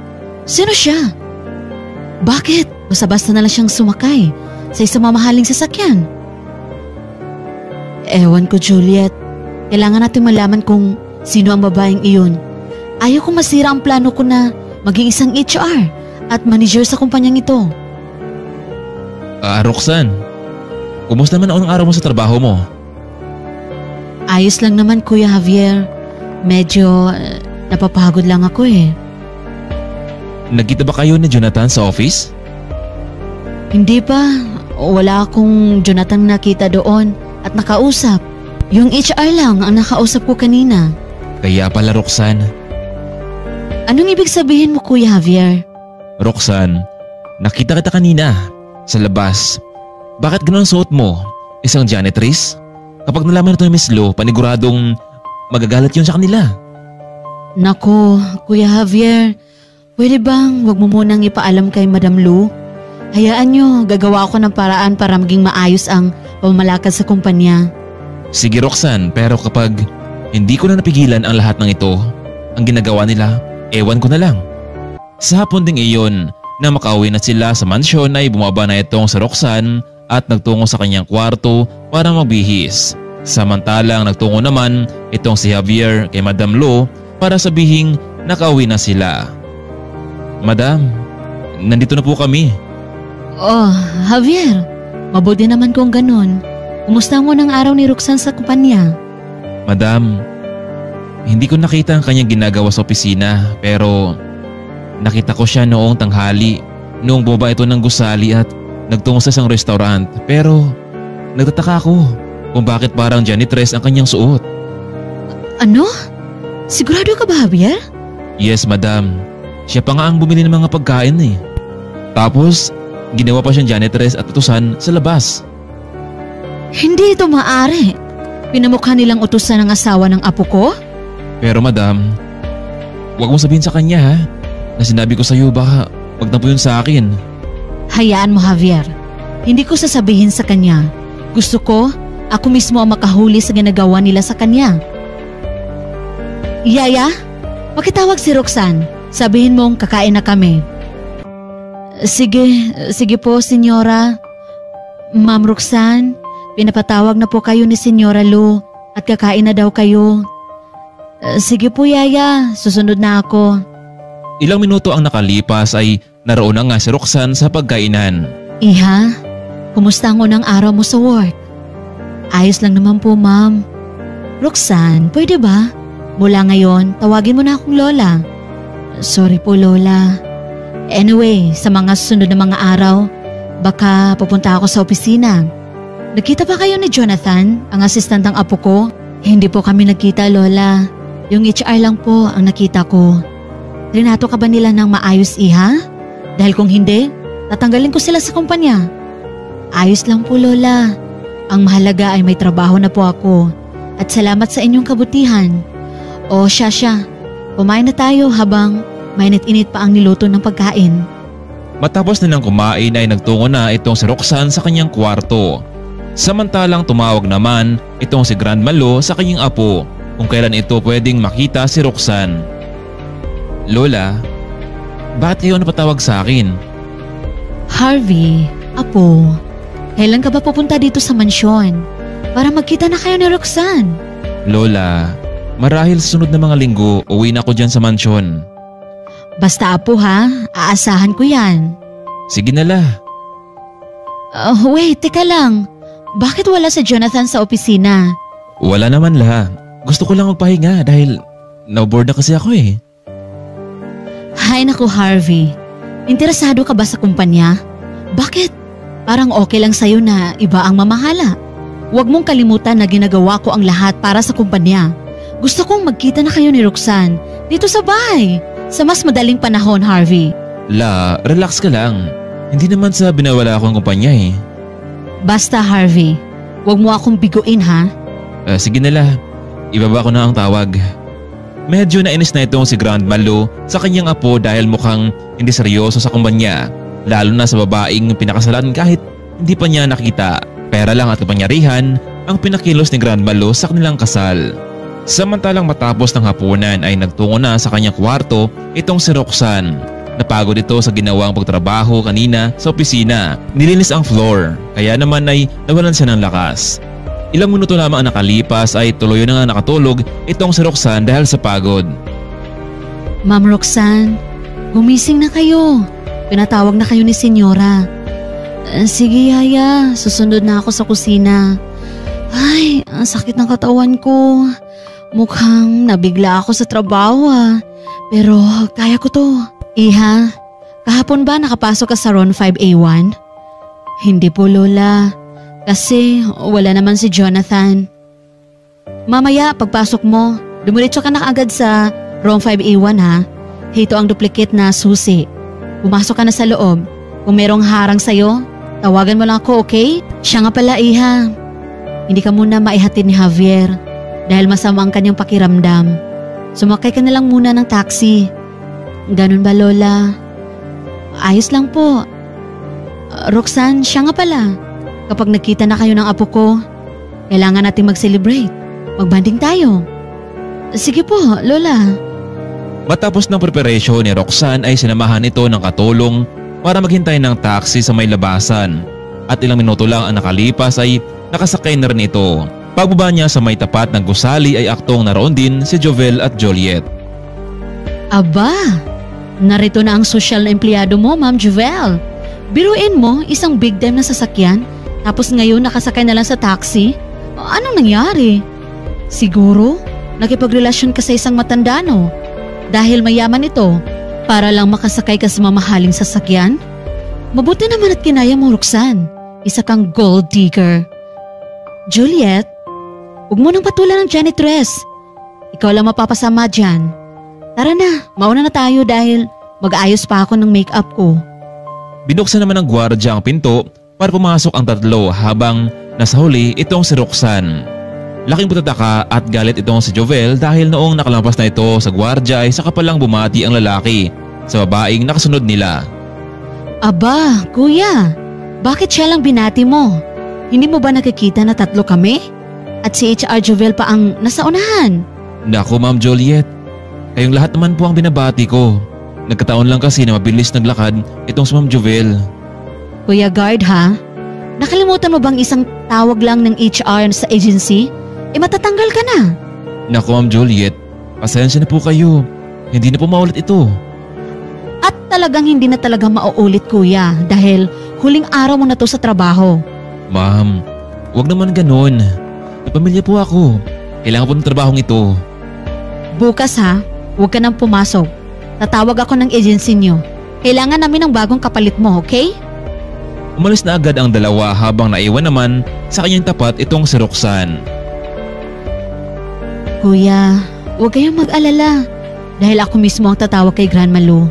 sino siya? Bakit? Basta-basta na lang siyang sumakay sa isang mamahaling sasakyan. Ewan ko Juliet, kailangan natin malaman kung sino ang babaeng iyon. Ayaw kong masira ang plano ko na maging isang HR at manager sa kumpanyang ito. Roxanne, kumusta naman ang araw mo sa trabaho mo? Ayos lang naman Kuya Javier. Medyo napapagod lang ako eh. Nagkita ba kayo ni Jonathan sa office? Hindi pa. Wala akong Jonathan nakita doon at nakausap. Yung HR lang ang nakausap ko kanina. Kaya pala Roxanne. Anong ibig sabihin mo Kuya Javier? Roxanne, nakita kita kanina sa labas. Bakit ganun ang suot mo? Isang janitress? Kapag nalaman ito ni Miss Lo, paniguradong magagalit yun sa kanila. Nako, Kuya Javier, pwede bang wag mo munang ipaalam kay Madam Lu? Hayaan nyo, gagawa ako ng paraan para maging maayos ang pamamalakad sa kumpanya. Sige Roxanne, pero kapag hindi ko na napigilan ang lahat ng ito, ang ginagawa nila, ewan ko na lang. Sa hapon ding iyon, na makauwi na sila sa mansyon ay bumaba na itong si Roxanne at nagtungo sa kanyang kwarto para magbihis. Samantalang nagtungo naman itong si Javier kay Madam Lo para sabihing nakauwi na sila. Madam, nandito na po kami. Oh, Javier, mabuti naman kung ganun. Kumusta mo ng araw ni Roxanne sa kumpanya? Madam, hindi ko nakita ang kanyang ginagawa sa opisina pero nakita ko siya noong tanghali noong bumaba ito ng gusali at nagtungo sa isang restaurant pero nagtataka ako kung bakit parang janitress ang kanyang suot. Ano? Sigurado ka ba Javier? Yes, madam. Siya pa nga ang bumili ng mga pagkain eh. Tapos, ginawa pa siyang janitress at utusan sa labas. Hindi ito maaari. Pinamukha nilang utusan ng asawa ng apo ko? Pero madam, huwag mong sabihin sa kanya ha, na sinabi ko sa iyo baka magtampo yun sa akin. Hayaan mo, Javier. Hindi ko sasabihin sa kanya. Gusto ko, ako mismo ang makahuli sa ginagawa nila sa kanya. Yaya, pakitawag si Roxanne. Sabihin mong kakain na kami. Sige po, Senyora. Ma'am Roxanne, pinapatawag na po kayo ni Senyora Lu at kakain na daw kayo. Sige po, Yaya. Susunod na ako. Ilang minuto ang nakalipas ay naroon na nga si Roxanne sa pagkainan. Iha, kumusta ang unang araw mo sa work? Ayos lang naman po, ma'am. Roxanne, pwede ba? Mula ngayon, tawagin mo na akong Lola. Sorry po, Lola. Anyway, sa mga susunod na mga araw, baka pupunta ako sa opisina. Nagkita pa kayo ni Jonathan, ang assistant ng apo ko? Hindi po kami nagkita, Lola. Yung HR lang po ang nakita ko. Trinato ka ba nila ng maayos, Iha? Dahil kung hindi, tatanggalin ko sila sa kumpanya. Ayos lang po, Lola. Ang mahalaga ay may trabaho na po ako. At salamat sa inyong kabutihan. O siya, kumain na tayo habang mainit-init pa ang niluto ng pagkain. Matapos nilang kumain ay nagtungo na itong si Roxanne sa kanyang kwarto. Samantalang tumawag naman itong si Grandma Lo sa kanyang apo kung kailan ito pwedeng makita si Roxanne. Lola, bakit kayo napatawag sa akin? Harvey, apo, kailan ka ba pupunta dito sa mansyon para magkita na kayo ni Roxanne? Lola, marahil sa sunod na mga linggo uwi na ako dyan sa mansyon. Basta apo ha, aasahan ko yan. Sige na la. Wait, teka lang. Bakit wala si Jonathan sa opisina? Wala naman la. Gusto ko lang magpahinga dahil na-bored na kasi ako eh. Hay naku, Harvey. Interesado ka ba sa kumpanya? Bakit? Parang okay lang sa'yo na iba ang mamahala. Huwag mong kalimutan na ginagawa ko ang lahat para sa kumpanya. Gusto kong magkita na kayo ni Roxanne dito sa bahay. Sa mas madaling panahon, Harvey. La, relax ka lang. Hindi naman sa binawala akong kumpanya eh. Basta, Harvey. Huwag mo akong biguin, ha? Sige na la. Ibaba ko na ang tawag. Medyo nainis na itong si Grandma Lo sa kanyang apo dahil mukhang hindi seryoso sa kumpanya. Lalo na sa babaeng pinakasalan kahit hindi pa niya nakita. Pera lang at kapangyarihan ang pinakilos ni Grandma Lo sa kanilang kasal. Samantalang matapos ng hapunan ay nagtungo na sa kanyang kwarto itong si Roxanne. Napagod ito sa ginawang pagtrabaho kanina sa opisina. Nilinis ang floor, kaya naman ay nawalan siya ng lakas. Ilang minuto lamang ang nakalipas ay tuloy na nga nakatulog itong si Roxanne dahil sa pagod. Ma'am Roxanne, gumising na kayo. Pinatawag na kayo ni Senyora. Sige, Yaya, susunod na ako sa kusina. Ay, ang sakit ng katawan ko. Mukhang nabigla ako sa trabaho pero kaya ko to. Iha, kahapon ba nakapasok ka sa Ron 5A1? Hindi po, Lola. Kasi wala naman si Jonathan. Mamaya pagpasok mo, dumiretso ka na agad sa Ron 5A1 ha. Ito ang duplicate na susi. Pumasok ka na sa loob. Kung merong harang sa'yo, tawagan mo lang ako, okay? Siya nga pala, Iha. Hindi ka muna maihatid ni Javier dahil masama ang kanyang pakiramdam. Sumakay ka na lang muna ng taxi. Ganun ba, Lola? Ayos lang po. Roxanne, siya nga pala. Kapag nakita na kayo ng apo ko, kailangan natin mag-celebrate. Magbanding tayo. Sige po, Lola. Matapos ng preparasyon ni Roxanne ay sinamahan ito ng katulong para maghintay ng taxi sa may labasan. At ilang minuto lang ang nakalipas ay nakasakay na rin ito. Pagbaba niya sa may tapat ng gusali ay aktong naroon din si Jovel at Juliet. Aba, narito na ang sosyal na empleyado mo, Ma'am Jovel. Biruin mo, isang big time na sasakyan, tapos ngayon nakasakay na lang sa taxi? Anong nangyari? Siguro, nakipagrelasyon ka sa isang matanda, no? Dahil mayaman ito, para lang makasakay ka sa mamahaling sasakyan? Mabuti naman at kinaya mo, Roxanne. Isa kang gold digger. Juliet, huwag mo nang patulan ng janitress. Ikaw lang mapapasama dyan. Tara na, mauna na tayo dahil mag-ayos pa ako ng makeup ko. Binuksan naman ng gwardya ang pinto para pumasok ang tatlo habang nasa huli itong si Roxanne. Laking pagtataka at galit itong si Jovel dahil noong nakalampas na ito sa gwardya ay saka palang bumati ang lalaki sa babaeng nakasunod nila. Aba, kuya, bakit siya lang binati mo? Hindi mo ba nakikita na tatlo kami? At si HR Jovel pa ang nasa unahan. Naku Ma'am Juliet, kayong lahat naman po ang binabati ko. Nagkataon lang kasi na mabilis naglakad itong si Ma'am Jovel. Kuya Guard ha? Nakalimutan mo bang isang tawag lang ng HR sa agency? Matatanggal ka na. Naku Ma'am Juliet, pasensya na po kayo. Hindi na po maulit ito. At talagang hindi na talaga mauulit kuya dahil huling araw mo na to sa trabaho. Ma'am, wag naman ganun. May pamilya po ako. Kailangan po ng trabahong ito. Bukas ha, huwag ka nang pumasok. Tatawag ako ng agency nyo. Kailangan namin ng bagong kapalit mo, okay? Umalis na agad ang dalawa habang naiwan naman sa kanyang tapat itong si Roxanne. Kuya, huwag kayong mag-alala dahil ako mismo ang tatawag kay Grandma Lou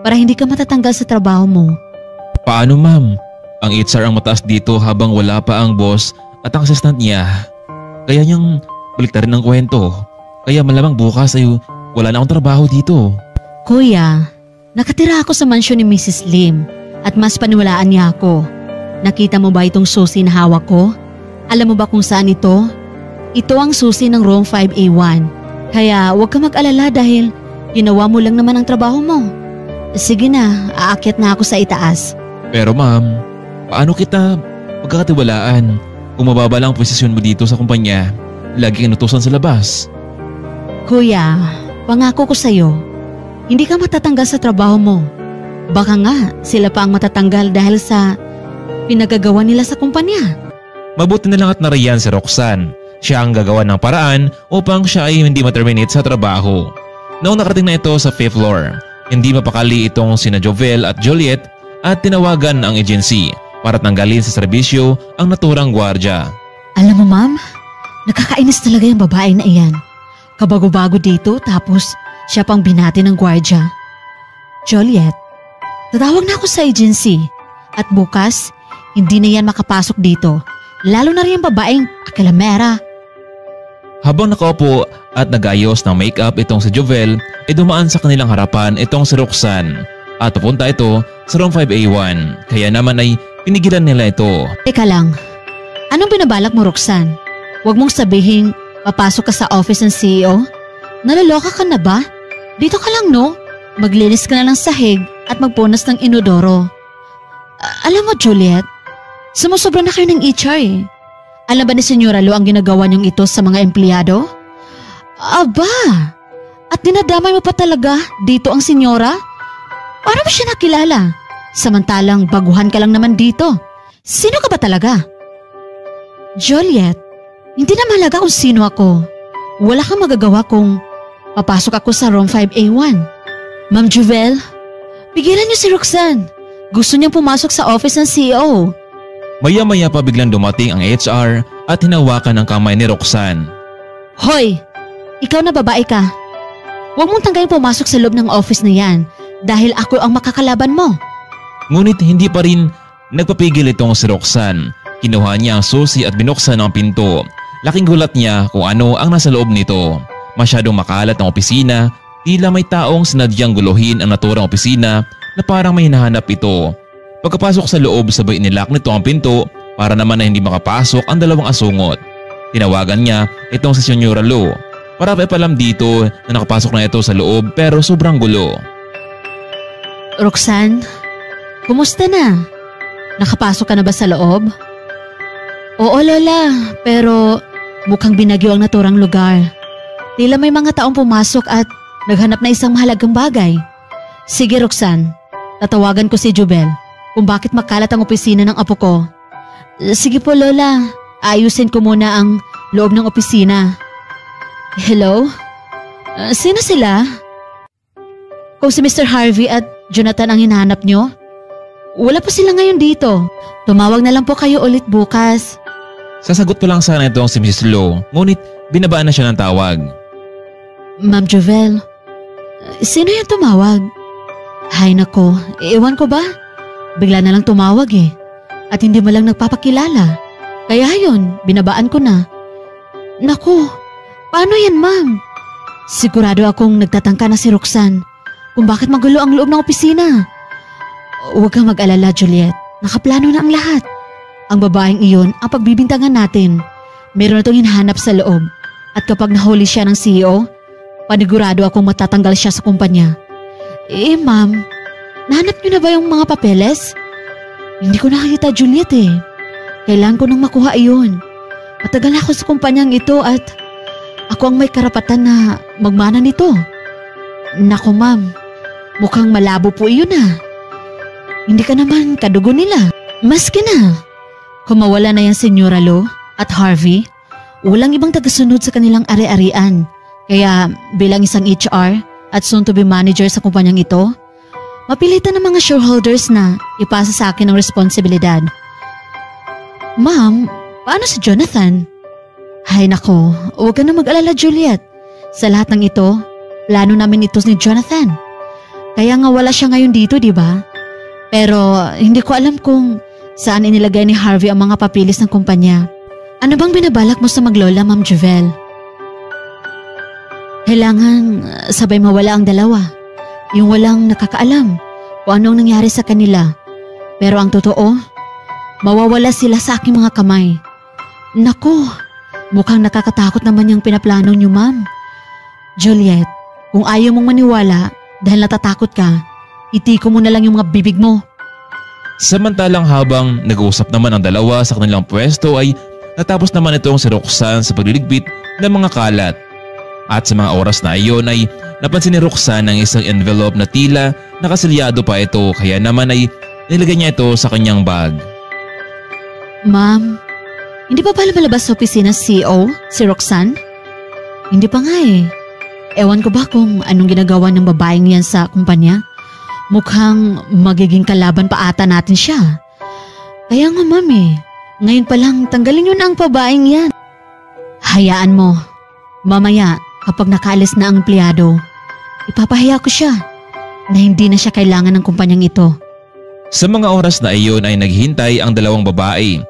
para hindi ka matatanggal sa trabaho mo. Paano ma'am? Ang HR ang mataas dito habang wala pa ang boss at ang assistant niya. Kaya niyang baliktarin ang kwento. Kaya malamang bukas ay wala na akong trabaho dito. Kuya, nakatira ako sa mansyon ni Mrs. Lim at mas paniwalaan niya ako. Nakita mo ba itong susi na hawak ko? Alam mo ba kung saan ito? Ito ang susi ng room 5A1. Kaya huwag ka mag-alala dahil ginawa mo lang naman ang trabaho mo. Sige na, aakyat na ako sa itaas. Pero ma'am, paano kita pagkakatiwalaan kung mababa lang ang posisyon mo dito sa kumpanya? Lagi kang inutusan sa labas. Kuya, pangako ko sa'yo, hindi ka matatanggal sa trabaho mo. Baka nga sila pa ang matatanggal dahil sa pinagagawa nila sa kumpanya. Mabuti na lang at nariyan si Roxanne. Siya ang gagawa ng paraan upang siya ay hindi ma-terminate sa trabaho. Noong nakarating na ito sa 5th floor, hindi mapakali itong sina Jovel at Juliet at tinawagan ang agency para tanggalin sa serbisyo ang naturang gwardya. Alam mo ma'am, nakakainis talaga yung babae na iyan. Kabago-bago dito tapos siya pang binati ng gwardya. Juliet, tatawag na ako sa agency at bukas hindi na yan makapasok dito. Lalo na rin yung babaeng akalamera. Habang nakaupo at nag-ayos ng makeup itong si Jovel, ay dumaan sa kanilang harapan itong si Roxanne at papunta ito sa room 5A1. Kaya naman ay pinigilan nila ito. Teka lang, anong binabalak mo Roxanne? Huwag mong sabihin papasok ka sa office ng CEO? Naloloka ka na ba? Dito ka lang no? Maglinis ka na ng sahig at magpunas ng inodoro. Alam mo Juliet, sumusobra na kayo ng HR eh. Alam ba ni Senyora Lou ang ginagawa niyong ito sa mga empleyado? Aba! At dinadamay mo pa talaga dito ang senyora? Paano mo siya nakilala? Samantalang baguhan ka lang naman dito. Sino ka ba talaga? Juliet, hindi na mahalaga kung sino ako. Wala kang magagawa kung papasok ako sa room 5A1. Ma'am Jovel, pigilan niyo si Roxanne. Gusto niyang pumasok sa office ng CEO. Maya-maya pa biglang dumating ang HR at hinawakan ang kamay ni Roxanne. Hoy! Ikaw na babae ka. Huwag mong tanggalin pumasok sa loob ng office na yan dahil ako ang makakalaban mo. Ngunit hindi pa rin nagpapigil itong si Roxanne. Kinuha niya ang susi at binuksan ang pinto. Laking gulat niya kung ano ang nasa loob nito. Masyadong makalat ang opisina, tila may taong sinadyang guluhin ang naturang opisina na parang may hinahanap ito. Pagkapasok sa loob, sabay nilock nito ang pinto para naman na hindi makapasok ang dalawang asungot. Tinawagan niya itong si Senyora Lou para paipalam dito na nakapasok na ito sa loob pero sobrang gulo. Roxanne, kumusta na? Nakapasok ka na ba sa loob? Oo Lola, pero mukhang binagyo ang naturang lugar. Tila may mga taong pumasok at naghanap na isang mahalagang bagay. Sige Roxanne, tatawagan ko si Jubel kung bakit makalat ang opisina ng apo ko. Sige po Lola, ayusin ko muna ang loob ng opisina. Hello? Sino sila? Kung si Mr. Harvey at Jonathan ang hinahanap nyo, wala pa sila ngayon dito. Tumawag na lang po kayo ulit bukas. Sasagot pa lang sana itong si Mrs. Lou, ngunit binabaan na siya ng tawag. Ma'am Jovel, Sino yung tumawag? Hay nako, ewan ko ba? Bigla na lang tumawag eh. At hindi mo lang nagpapakilala. Kaya yun, binabaan ko na. Naku, paano yan ma'am? Sigurado akong nagtatangka na si Roxanne kung bakit magulo ang loob ng opisina. Huwag kang mag-alala, Juliet. Nakaplano na ang lahat. Ang babaeng iyon ang pagbibintangan natin. Meron na itong hinahanap sa loob. At kapag nahuli siya ng CEO, panigurado akong matatanggal siya sa kumpanya. Eh ma'am, nahanap niyo na ba yung mga papeles? Hindi ko nakakita, Juliet eh. Kailangan ko nang makuha iyon. Matagal ako sa kumpanyang ito at ako ang may karapatan na magmana nito. Naku ma'am, mukhang malabo po iyon ah. Hindi ka naman kadugo nila. Maski na. Kung mawala na yan Senyora Lo at Harvey, walang ibang tagasunod sa kanilang ari-arian. Kaya bilang isang HR at soon to be manager sa kumpanyang ito, mapilitan ng mga shareholders na ipasa sa akin ang responsibilidad. Ma'am, paano si Jonathan? Hay nako, huwag ka na mag-alala Juliet. Sa lahat ng ito, plano namin ito ni Jonathan. Kaya nga wala siya ngayon dito, di ba? Pero hindi ko alam kung saan inilagay ni Harvey ang mga papilis ng kumpanya. Ano bang binabalak mo sa maglola, Ma'am Jovel? Kailangan sabay mawala ang dalawa. Yung walang nakakaalam kung anong nangyari sa kanila. Pero ang totoo, mawawala sila sa aking mga kamay. Naku, mukhang nakakatakot naman yung pinaplano niyo, Ma'am. Juliet, kung ayaw mong maniwala dahil natatakot ka, itiko mo na lang yung mga bibig mo. Samantalang habang nag-uusap naman ang dalawa sa kanilang pwesto ay natapos naman itong si Roxanne sa pagliligpit ng mga kalat. At sa mga oras na iyon ay napansin ni Roxanne ang isang envelope na tila nakasilyado pa ito kaya naman ay nilagay niya ito sa kanyang bag. Ma'am, hindi pa pala malabas sa opisina CEO, si Roxanne? Hindi pa nga eh. Ewan ko ba kung anong ginagawa ng babaeng yan sa kumpanya? Mukhang magiging kalaban pa ata natin siya. Kaya nga ma'am eh, ngayon pa lang tanggalin niyo na ang babaeng yan. Hayaan mo, mamaya kapag nakaalis na ang empleyado, ipapahiya ko siya na hindi na siya kailangan ng kumpanyang ito. Sa mga oras na iyon ay naghihintay ang dalawang babae.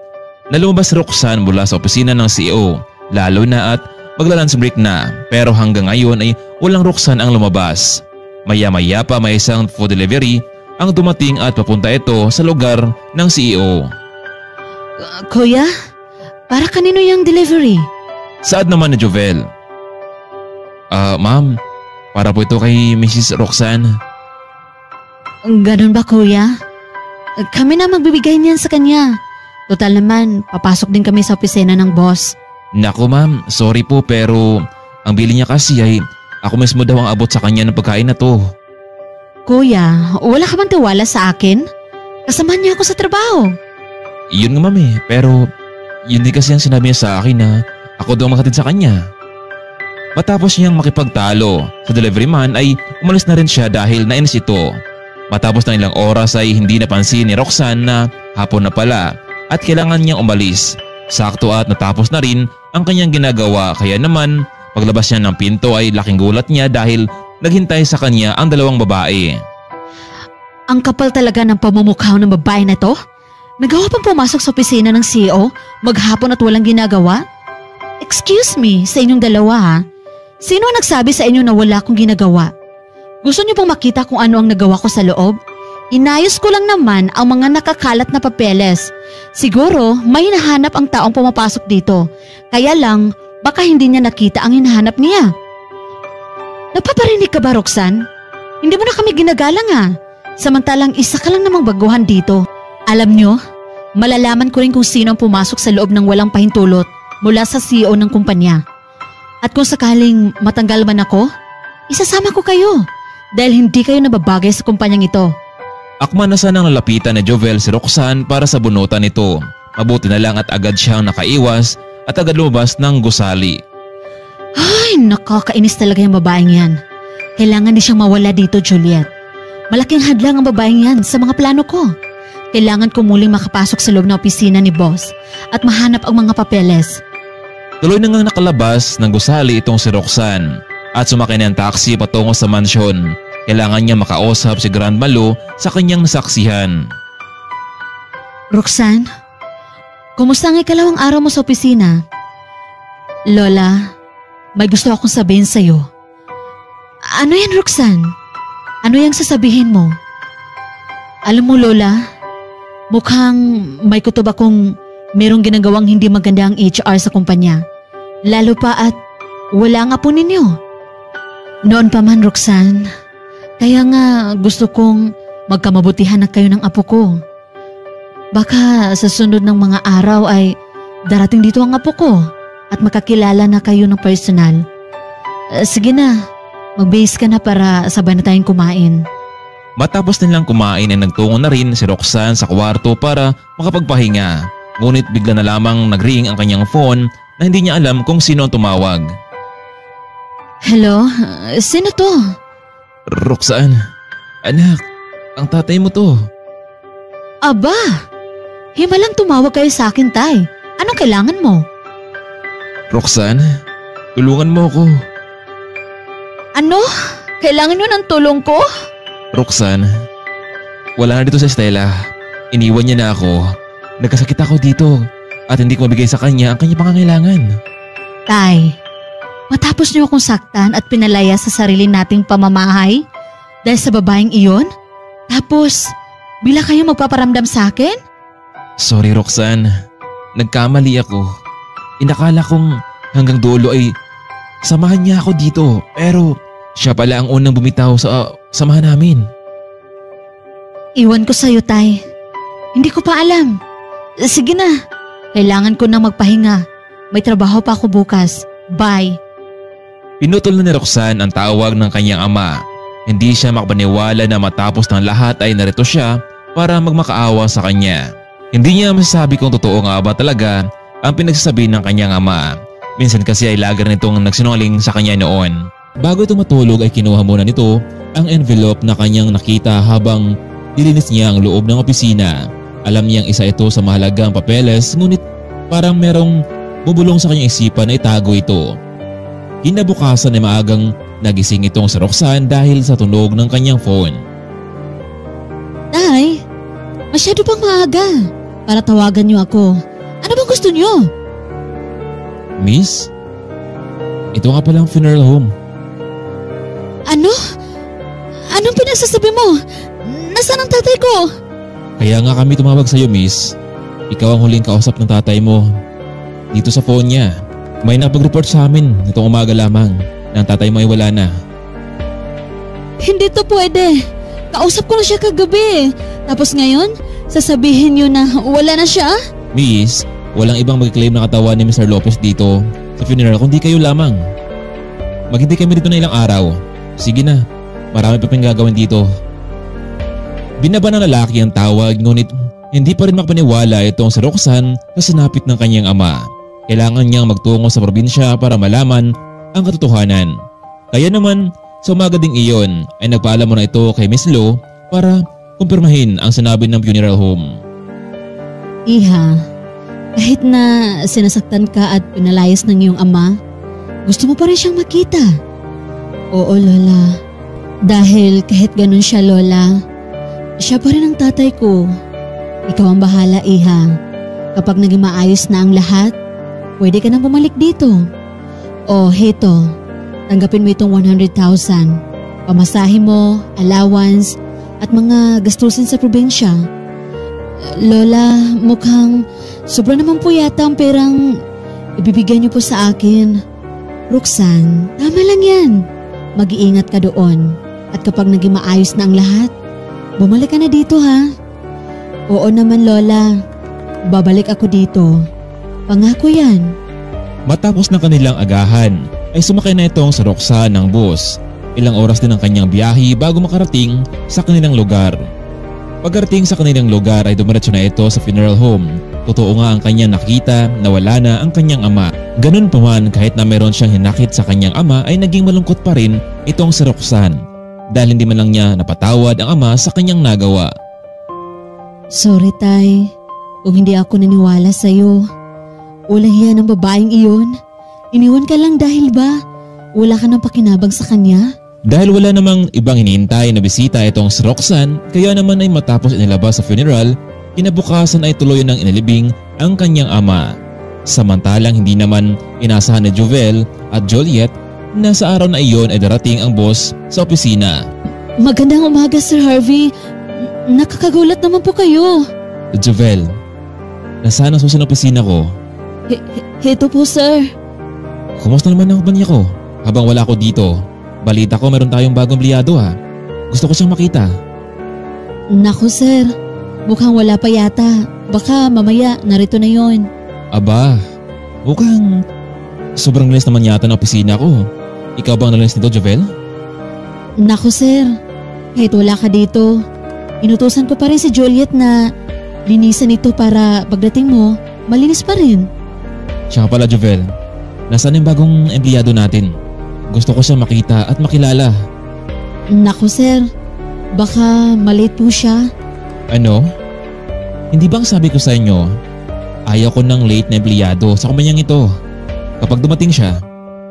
Nalumabas si Roxanne mula sa opisina ng CEO, lalo na at magla-lunch break na, pero hanggang ngayon ay walang Roxanne ang lumabas. Maya-maya pa may isang food delivery ang dumating at papunta ito sa lugar ng CEO. Kuya, para kanino yung delivery? Saad naman ni Jovel. Ma'am, para po ito kay Mrs. Roxanne. Ganun ba kuya? Kami na magbibigay niyan sa kanya. Total naman, papasok din kami sa opisina ng boss. Naku ma'am, sorry po pero ang bili niya kasi ay ako mismo daw ang abot sa kanya ng pagkain na to. Kuya, wala ka bang tiwala sa akin? Kasama niya ako sa trabaho. Yun nga ma'am pero yun din kasi ang sinabi niya sa akin na ako daw makatid sa kanya. Matapos niyang makipagtalo sa delivery man ay umalis na rin siya dahil nainis ito. Matapos ng ilang oras ay hindi napansin ni Roxanne na hapon na pala at kailangan niyang umalis. Sakto at natapos na rin ang kanyang ginagawa kaya naman paglabas niya ng pinto ay laking gulat niya dahil naghintay sa kanya ang dalawang babae. Ang kapal talaga ng pamumukha ng babae na to? Nagawa pang pumasok sa opisina ng CEO maghapon at walang ginagawa? Excuse me sa inyong dalawa ha? Sino ang nagsabi sa inyo na wala akong ginagawa? Gusto niyo pong makita kung ano ang nagawa ko sa loob? Inayos ko lang naman ang mga nakakalat na papeles. Siguro may hinahanap ang taong pumapasok dito. Kaya lang baka hindi niya nakita ang hinahanap niya. Napaparinig ka ba Roxanne? Hindi mo na kami ginagalang ha. Samantalang isa ka lang namang baguhan dito. Alam nyo, malalaman ko rin kung sino ang pumasok sa loob ng walang pahintulot mula sa CEO ng kumpanya. At kung sakaling matanggal man ako, isasama ko kayo dahil hindi kayo nababagay sa kumpanyang ito. Akma na sanang nalapitan ni Jovel si Roxanne para sa bunutan nito. Mabuti na lang at agad siyang nakaiwas at agad lumabas ng gusali. Ay, nakakainis talaga yung babaeng yan. Kailangan din siyang mawala dito, Juliet. Malaking hadlang ang babaeng yan sa mga plano ko. Kailangan ko muling makapasok sa loob ng opisina ni boss at mahanap ang mga papeles. Tuloy na ngang nakalabas ng gusali itong si Roxanne. at sumakay ng taxi patungo sa mansyon. Kailangan niya makausap si Grandma Lu sa kanyang nasaksihan. Roxanne, kumusta ang ikalawang araw mo sa opisina? Lola, may gusto akong sabihin sa'yo. Ano yan, Roxanne? Ano yung sasabihin mo? Alam mo, Lola, mukhang may kutob akong merong ginagawang hindi maganda ang HR sa kumpanya. Lalo pa at wala nga po ninyo. Noon pa man, Roxanne, kaya nga gusto kong magkamabutihan na kayo ng apo ko. Baka sa sunod ng mga araw ay darating dito ang apo ko at makakilala na kayo ng personal. Sige na, magbihis ka na para sabay na tayong kumain. Matapos nilang kumain ay nagtungo na rin si Roxanne sa kwarto para makapagpahinga. Ngunit bigla na lamang nagring ang kanyang phone na hindi niya alam kung sino ang tumawag. Hello? Sino to? Roxanne, anak, ang tatay mo to. Aba, himalang tumawag kayo sa akin, tay. Anong kailangan mo? Roxanne, tulungan mo ako. Ano? Kailangan nyo ng tulong ko? Roxanne, wala na dito si Stella. Iniwan niya na ako. Nagkasakit ako dito at hindi ko mabigay sa kanya ang kanyang pangangailangan. Tay, matapos niyo akong saktan at pinalaya sa sarili nating pamamahay dahil sa babaeng iyon? Tapos, bila kayo magpaparamdam sa akin? Sorry Roxanne, nagkamali ako. Inakala kong hanggang dulo ay samahan niya ako dito pero siya pala ang unang bumitaw sa samahan namin. Iwan ko sa'yo, tay. Hindi ko pa alam. Sige na, kailangan ko na magpahinga. May trabaho pa ako bukas. Bye. Pinutol na ni Roxanne ang tawag ng kanyang ama. Hindi siya makapaniwala na matapos ng lahat ay narito siya para magmakaawa sa kanya. Hindi niya masasabi kung totoo nga ba talaga ang pinagsasabi ng kanyang ama. Minsan kasi ay lagi nitong nagsinungaling sa kanya noon. Bago ito matulog ay kinuha muna nito ang envelope na kanyang nakita habang nilinis niya ang loob ng opisina. Alam niyang isa ito sa mahalagang papeles ngunit parang merong bubulong sa kanyang isipan na itago ito. Kinabukasan ay maagang nagising itong si Roxanne dahil sa tunog ng kanyang phone. Tay, masyado pang maaga para tawagan niyo ako. Ano bang gusto niyo? Miss, ito nga palang funeral home. Ano? Anong pinagsasabi mo? Nasaan ang tatay ko? Kaya nga kami tumawag sa iyo, Miss. Ikaw ang huling kausap ng tatay mo. Dito sa phone niya, may napag-report sa amin nitong umaga lamang na ang tatay mo ay wala na. Hindi to pwede. Kausap ko na siya kagabi. Tapos ngayon, sasabihin niyo na wala na siya? Miss, walang ibang mag-claim na katawan ni Mr. Lopez dito sa funeral kundi kayo lamang. Maghintay kami dito na ilang araw. Sige na, marami pa pang gagawin dito. Binaba ng lalaki ang tawag ngunit hindi pa rin makapaniwala itong si Roxanne sa sinapit ng kanyang ama. Kailangan niyang magtungo sa probinsya para malaman ang katotohanan. Kaya naman, sa umaga ding iyon ay nagpaalam mo na ito kay Miss Lo para kumpirmahin ang sinabi ng funeral home. Iha, kahit na sinasaktan ka at pinalayas ng iyong ama, gusto mo pa rin siyang makita. Oo, Lola. Dahil kahit ganun siya, Lola, siya pa rin ang tatay ko. Ikaw ang bahala, Iha. Kapag naging maayos na ang lahat, pwede ka nang bumalik dito. O, heto, tanggapin mo itong 100,000. Pamasahe mo, allowance, at mga gastusin sa probinsya. Lola, mukhang sobra naman po yata ang perang ibibigay niyo po sa akin. Roxanne, tama lang yan. Mag-iingat ka doon. At kapag naging maayos na ang lahat, bumalik ka na dito ha. Oo naman Lola, babalik ako dito. Pangako yan. Matapos ng kanilang agahan ay sumakay na itong si Roxanne ng bus. Ilang oras din ang kanyang biyahe bago makarating sa kanilang lugar. Pagkarating sa kanilang lugar ay dumiretso na ito sa funeral home. Totoo nga ang kanyang nakita na wala na ang kanyang ama. Ganun pa man kahit na meron siyang hinakit sa kanyang ama ay naging malungkot pa rin itong si Roxanne dahil hindi man lang niya napatawad ang ama sa kanyang nagawa. Sorry tay, kung hindi ako naniwala sa'yo. Walang hiya ng babaeng iyon. Iniwan ka lang dahil ba wala ka nang pakinabang sa kanya? Dahil wala namang ibang hinihintay na bisita itong si Roxanne, kaya naman ay matapos inilabas sa funeral, kinabukasan ay tuloy ng inilibing ang kanyang ama. Samantalang hindi naman inasahan ni Jovel at Juliet na sa araw na iyon ay darating ang boss sa opisina. Magandang umaga, Sir Harvey. Nakakagulat naman po kayo. Jovel, nasaan ang susi ng opisina ko? Heto po, sir. Kumusta naman ang kumpanya ko? Habang wala ko dito, balita ko meron tayong bagong empleyado ha. Gusto ko siyang makita. Naku, sir. Mukhang wala pa yata. Baka mamaya narito na yon. Aba, mukhang sobrang linis naman yata ng opisina ko. Ikaw bang nalinis nito, Jovel? Naku, sir. Kahit wala ka dito, inutusan ko pa rin si Juliet na linisan ito para pagdating mo, malinis pa rin. Siya pala, Jovel. Nasaan yung bagong empleyado natin? Gusto ko siya makita at makilala. Naku, sir. Baka malate po siya. Ano? Hindi bang sabi ko sa inyo, ayaw ko ng late na empleyado sa kumpanyang ito. Kapag dumating siya,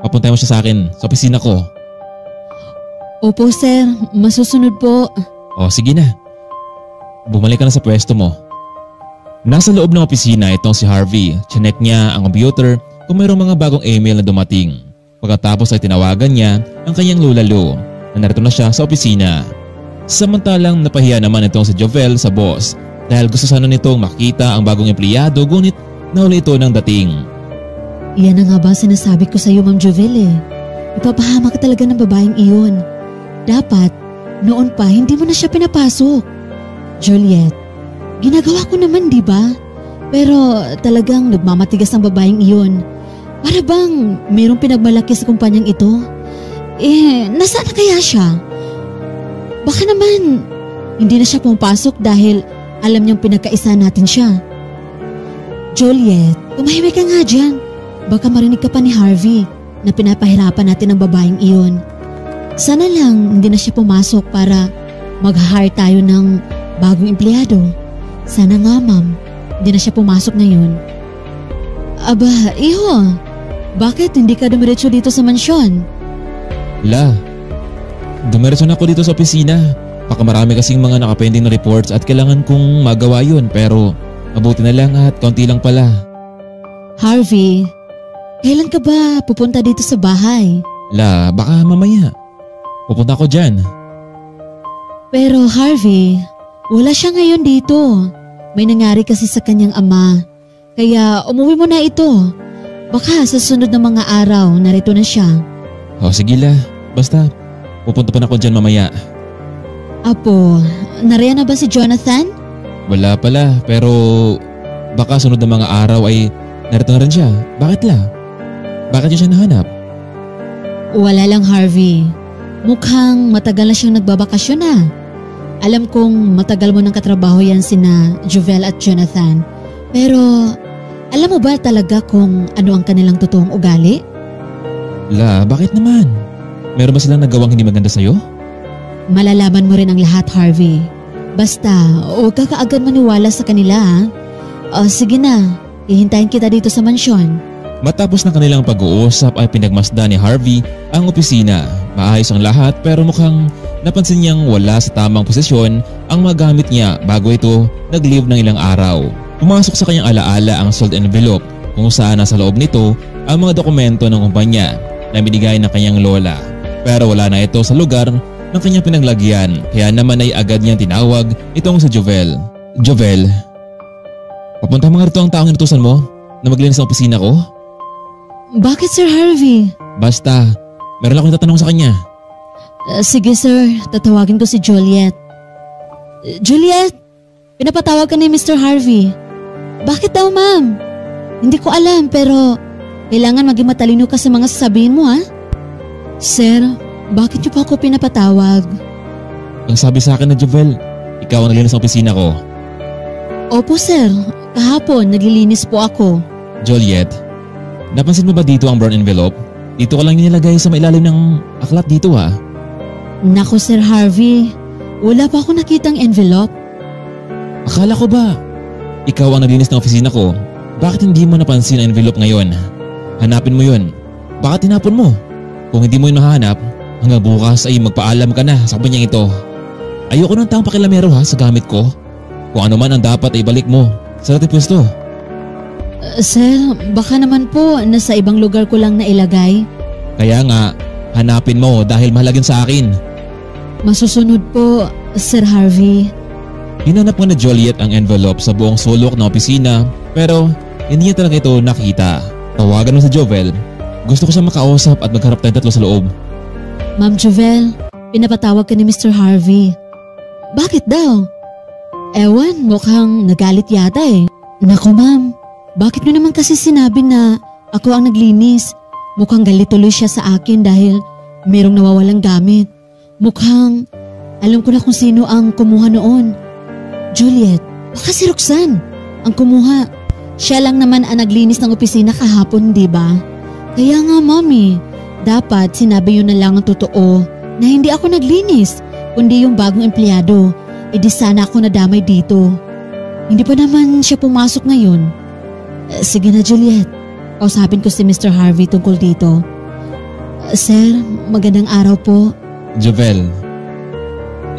papuntahin mo siya sa akin sa opisina ko. Opo, sir. Masusunod po. O sige na. Bumalik ka na sa pwesto mo. Nasa loob ng opisina itong si Harvey. Chinek niya ang computer kung mayroong mga bagong email na dumating. Pagkatapos ay tinawagan niya ang kanyang lulalo na narito na siya sa opisina. Samantalang napahiya naman itong si Jovel sa boss dahil gusto sana nitong makita ang bagong empleyado ngunit nahuli ito ng dating. Yan na nga ba sinasabi ko sa iyo, Ma'am Jovel eh. Ipapahama ka talaga ng babaeng iyon. Dapat, noon pa hindi mo na siya pinapasok. Juliet, ginagawa ko naman, di ba? Pero talagang nagmamatigas ang babaeng iyon. Para bang mayroong pinagmalaki sa kumpanyang ito? Nasaan na kaya siya? Baka naman hindi na siya pumapasok dahil alam niyang pinagkaisa natin siya. Juliet, tumahimik ka nga dyan. Baka marinig ka pa ni Harvey na pinapahirapan natin ang babaeng iyon. Sana lang hindi na siya pumasok para mag-hire tayo ng bagong empleyado. Sana nga, ma'am, hindi na siya pumasok ngayon. Aba, iho, bakit hindi ka dumiretso dito sa mansyon? Dumiretso na ako dito sa opisina. Baka marami kasing mga nakapending na reports at kailangan kong magawa yun pero mabuti na lang at konti lang pala. Harvey, kailan ka ba pupunta dito sa bahay? Baka mamaya. Pupunta ako dyan. Pero Harvey, wala siya ngayon dito. May nangyari kasi sa kanyang ama. Kaya umuwi mo na ito. Baka sa sunod na mga araw narito na siya. O sige basta pupunta pa na ako dyan mamaya. Apo, nariyan na ba si Jonathan? Wala pala pero baka sunod na mga araw ay narito na rin siya. Bakit Bakit niya siya nahanap? Wala lang, Harvey. Mukhang matagal na siyang nagbabakasyon na. Alam kong matagal mo nang katrabaho yan sina Jovel at Jonathan. Pero alam mo ba talaga kung ano ang kanilang totoong ugali? Bakit naman? Meron ba silang nagawang hindi maganda sa'yo? Malalaman mo rin ang lahat, Harvey. Basta, huwag ka kaagad maniwala sa kanila, ha? Sige na, hihintayin kita dito sa mansyon. Matapos ng kanilang pag-uusap ay pinagmasdan ni Harvey ang opisina. Maayos ang lahat pero mukhang napansin niyang wala sa tamang posisyon ang mga gamit niya bago ito nag-leave ng ilang araw. Pumasok sa kanyang alaala ang sold envelope kung saan nasa loob nito ang mga dokumento ng kumpanya na binigay ng kanyang lola. Pero wala na ito sa lugar ng kanyang pinaglagyan kaya naman ay agad niyang tinawag itong si Jovel. Jovel, papunta mga rito ang taong inutusan mo na maglinis ng opisina ko? Bakit, Sir Harvey? Basta, meron akong tatanong sa kanya. Sige, sir. Tatawagin ko si Juliet. Juliet, pinapatawag ka ni Mr. Harvey. Bakit daw, ma'am? Hindi ko alam pero kailangan maging matalino ka sa mga sasabihin mo, ha? Sir, bakit niyo pa ako pinapatawag? Ang sabi sa akin na Jovel, ikaw ang naglinis ng opisina ko. Opo, sir. Kahapon, naglilinis po ako. Juliet, napansin mo ba dito ang brown envelope? Dito ko lang nilagay sa mailalim ng aklat dito ha. Naku, Sir Harvey. Wala pa ako nakitang envelope. Akala ko ba ikaw ang naglinis ng opisina ko? Bakit hindi mo napansin ang envelope ngayon? Hanapin mo yun. Baka tinapon mo. Kung hindi mo yun mahanap, hanggang bukas ay magpaalam ka na sa kumpanyang ito. Ayoko ng taong pakilamero ha sa gamit ko. Kung ano man ang dapat ay balik mo sa dating pwesto. Sir, baka naman po nasa ibang lugar ko lang nailagay. Kaya nga, hanapin mo dahil mahalagan sa akin. Masusunod po, Sir Harvey. Hinanap ko na Juliet ang envelope sa buong sulok ng opisina pero hindi niya talaga ito nakita. Tawagan mo si Jovel. Gusto ko siya makausap at magharap tayong tatlo sa loob. Ma'am Jovel, pinapatawag ka ni Mr. Harvey. Bakit daw? Ewan, mukhang nagalit yata eh. Naku ma'am, bakit nyo naman kasi sinabi na ako ang naglinis? Mukhang galit tuloy siya sa akin dahil merong nawawalang gamit. Mukhang alam ko na kung sino ang kumuha noon. Juliet, baka si Roxanne ang kumuha. Siya lang naman ang naglinis ng opisina kahapon, di ba? Kaya nga mami, dapat sinabi yun na lang ang totoo na hindi ako naglinis, kundi yung bagong empleyado. E di sana ako nadamay dito. Hindi pa naman siya pumasok ngayon. Sige na Juliet, kausapin ko si Mr. Harvey tungkol dito. Sir, magandang araw po. Jovel,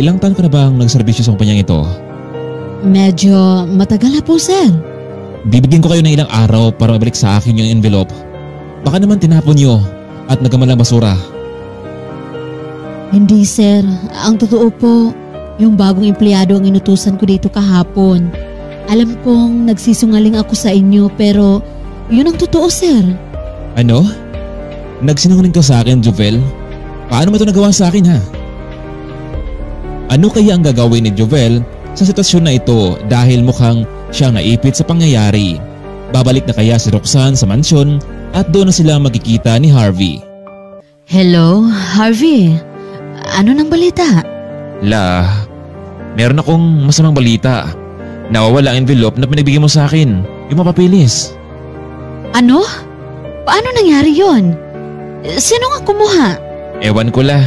ilang taon ka na bang nagserbisyo sa kumpanyang ito? Medyo matagal na po sir. Bibigyan ko kayo ng ilang araw para mabalik sa akin yung envelope. Baka naman tinapon nyo at nagkamalang basura. Hindi sir, ang totoo po, yung bagong empleyado ang inutusan ko dito kahapon. Alam kong nagsisungaling ako sa inyo pero yun ang totoo sir. Ano? Nagsinungaling ka sa akin, Jovel? Paano mo ito nagawa sa akin ha? Ano kaya ang gagawin ni Jovel sa sitwasyon na ito dahil mukhang siyang naipit sa pangyayari? Babalik na kaya si Roxanne sa mansyon at doon na sila magkikita ni Harvey? Hello, Harvey. Ano nang balita? Meron akong masamang balita. Nawawala ang envelope na pinibigay mo sa akin. Yung mapapilis. Ano? Paano nangyari yon? Sino nga kumuha? Ewan ko la.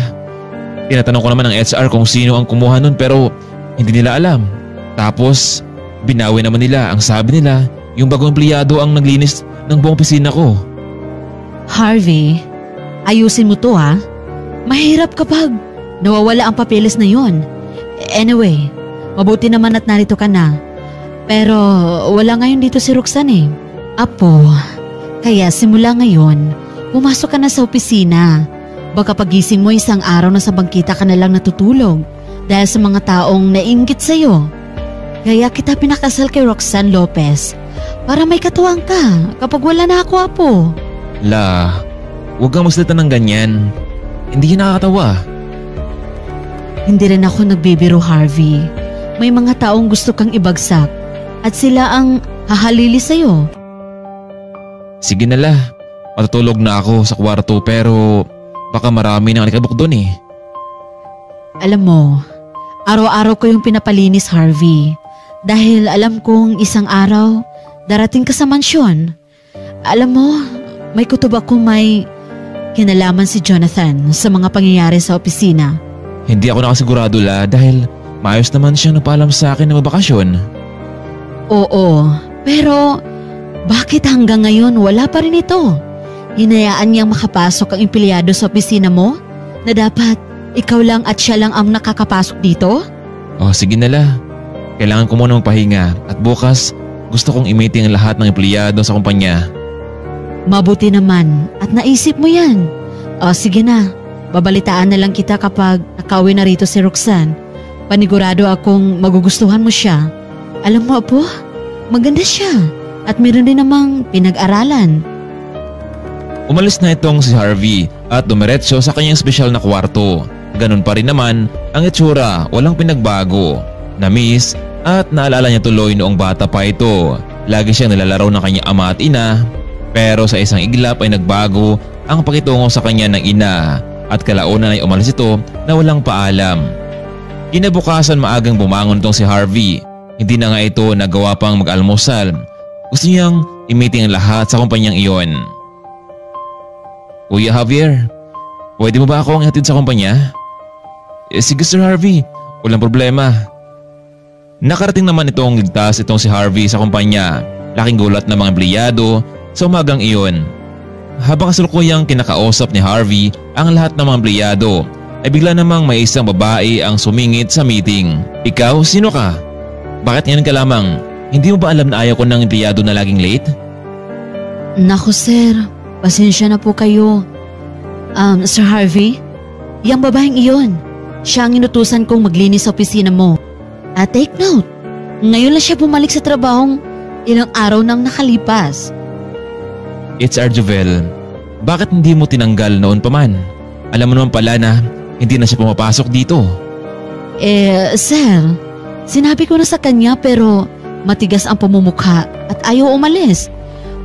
Tinatanong ko naman ng HR kung sino ang kumuha nun pero hindi nila alam. Tapos binawi naman nila. Ang sabi nila yung bagong empleyado ang naglinis ng buong opisina ko. Harvey, ayusin mo to ha. Mahirap kapag nawawala ang papeles na yon. Anyway, mabuti naman at narito ka na. Pero wala ngayon dito si Roxanne eh. Apo, kaya simula ngayon, pumasok ka na sa opisina. Baka pagising mo isang araw na sa bangkita ka na lang natutulog dahil sa mga taong nainggit sa'yo. Kaya kita pinakasal kay Roxanne Lopez para may katuwang ka kapag wala na ako, Apo. Huwag kang magsalita ng ganyan. Hindi yun nakakatawa. Hindi rin ako nagbibiro, Harvey. May mga taong gusto kang ibagsak at sila ang hahalili sa'yo. Sige na matutulog na ako sa kwarto pero baka marami nang alikabok doon eh. Alam mo, araw-araw ko yung pinapalinis, Harvey. Dahil alam kong isang araw, darating ka sa mansyon. Alam mo, may kutob akong may kinalaman si Jonathan sa mga pangyayari sa opisina. Hindi ako nakasigurado dahil maayos naman siyang nagpaalam sa akin na magbakasyon. Oo, pero bakit hanggang ngayon wala pa rin ito? Hinayaan niyang makapasok ang empleyado sa opisina mo na dapat ikaw lang at siya lang ang nakakapasok dito? Oh, sige na Kailangan ko muna magpahinga at bukas gusto kong i-meeting ang lahat ng empleyado sa kumpanya. Mabuti naman at naisip mo yan. O sige na, babalitaan na lang kita kapag nakauwi na rito si Roxanne. Panigurado akong magugustuhan mo siya. Alam mo Apo, maganda siya at meron din namang pinag-aralan. Umalis na itong si Harvey at dumiretso sa kanyang espesyal na kwarto. Ganun pa rin naman ang itsura, walang pinagbago. Na-miss at naalala niya tuloy noong bata pa ito. Lagi siyang nilalaro ng kanyang ama at ina. Pero sa isang iglap ay nagbago ang pakitungo sa kanya ng ina at kalaunan ay umalis ito na walang paalam. Kinabukasan maagang bumangon itong si Harvey. Hindi na nga ito nagawa pang mag-almusal. Gusto niyang i-meeting ang lahat sa kumpanyang iyon. Kuya Javier, pwede mo ba ako ang ihatid sa kumpanya? Sige Sir Harvey, walang problema. Nakarating naman itong ligtas itong si Harvey sa kumpanya. Laking gulat ng mga empleyado sa umagang iyon. Habang kasalukuyang kinakausap ni Harvey ang lahat ng mga empleyado, ay bigla namang may isang babae ang sumingit sa meeting. Ikaw, sino ka? Bakit ngayon ka lamang? Hindi mo ba alam na ayaw ko ng empleyado na laging late? Naku sir, pasensya na po kayo. Sir Harvey, yung babaeng iyon, siya ang inutusan kong maglinis sa opisina mo. At take note, ngayon lang siya bumalik sa trabahong ilang araw nang nakalipas. It's Jovel. Bakit hindi mo tinanggal noon pa man? Alam mo naman pala na hindi na siya pumapasok dito. Sir, sinabi ko na sa kanya pero matigas ang pamumukha at ayaw umalis.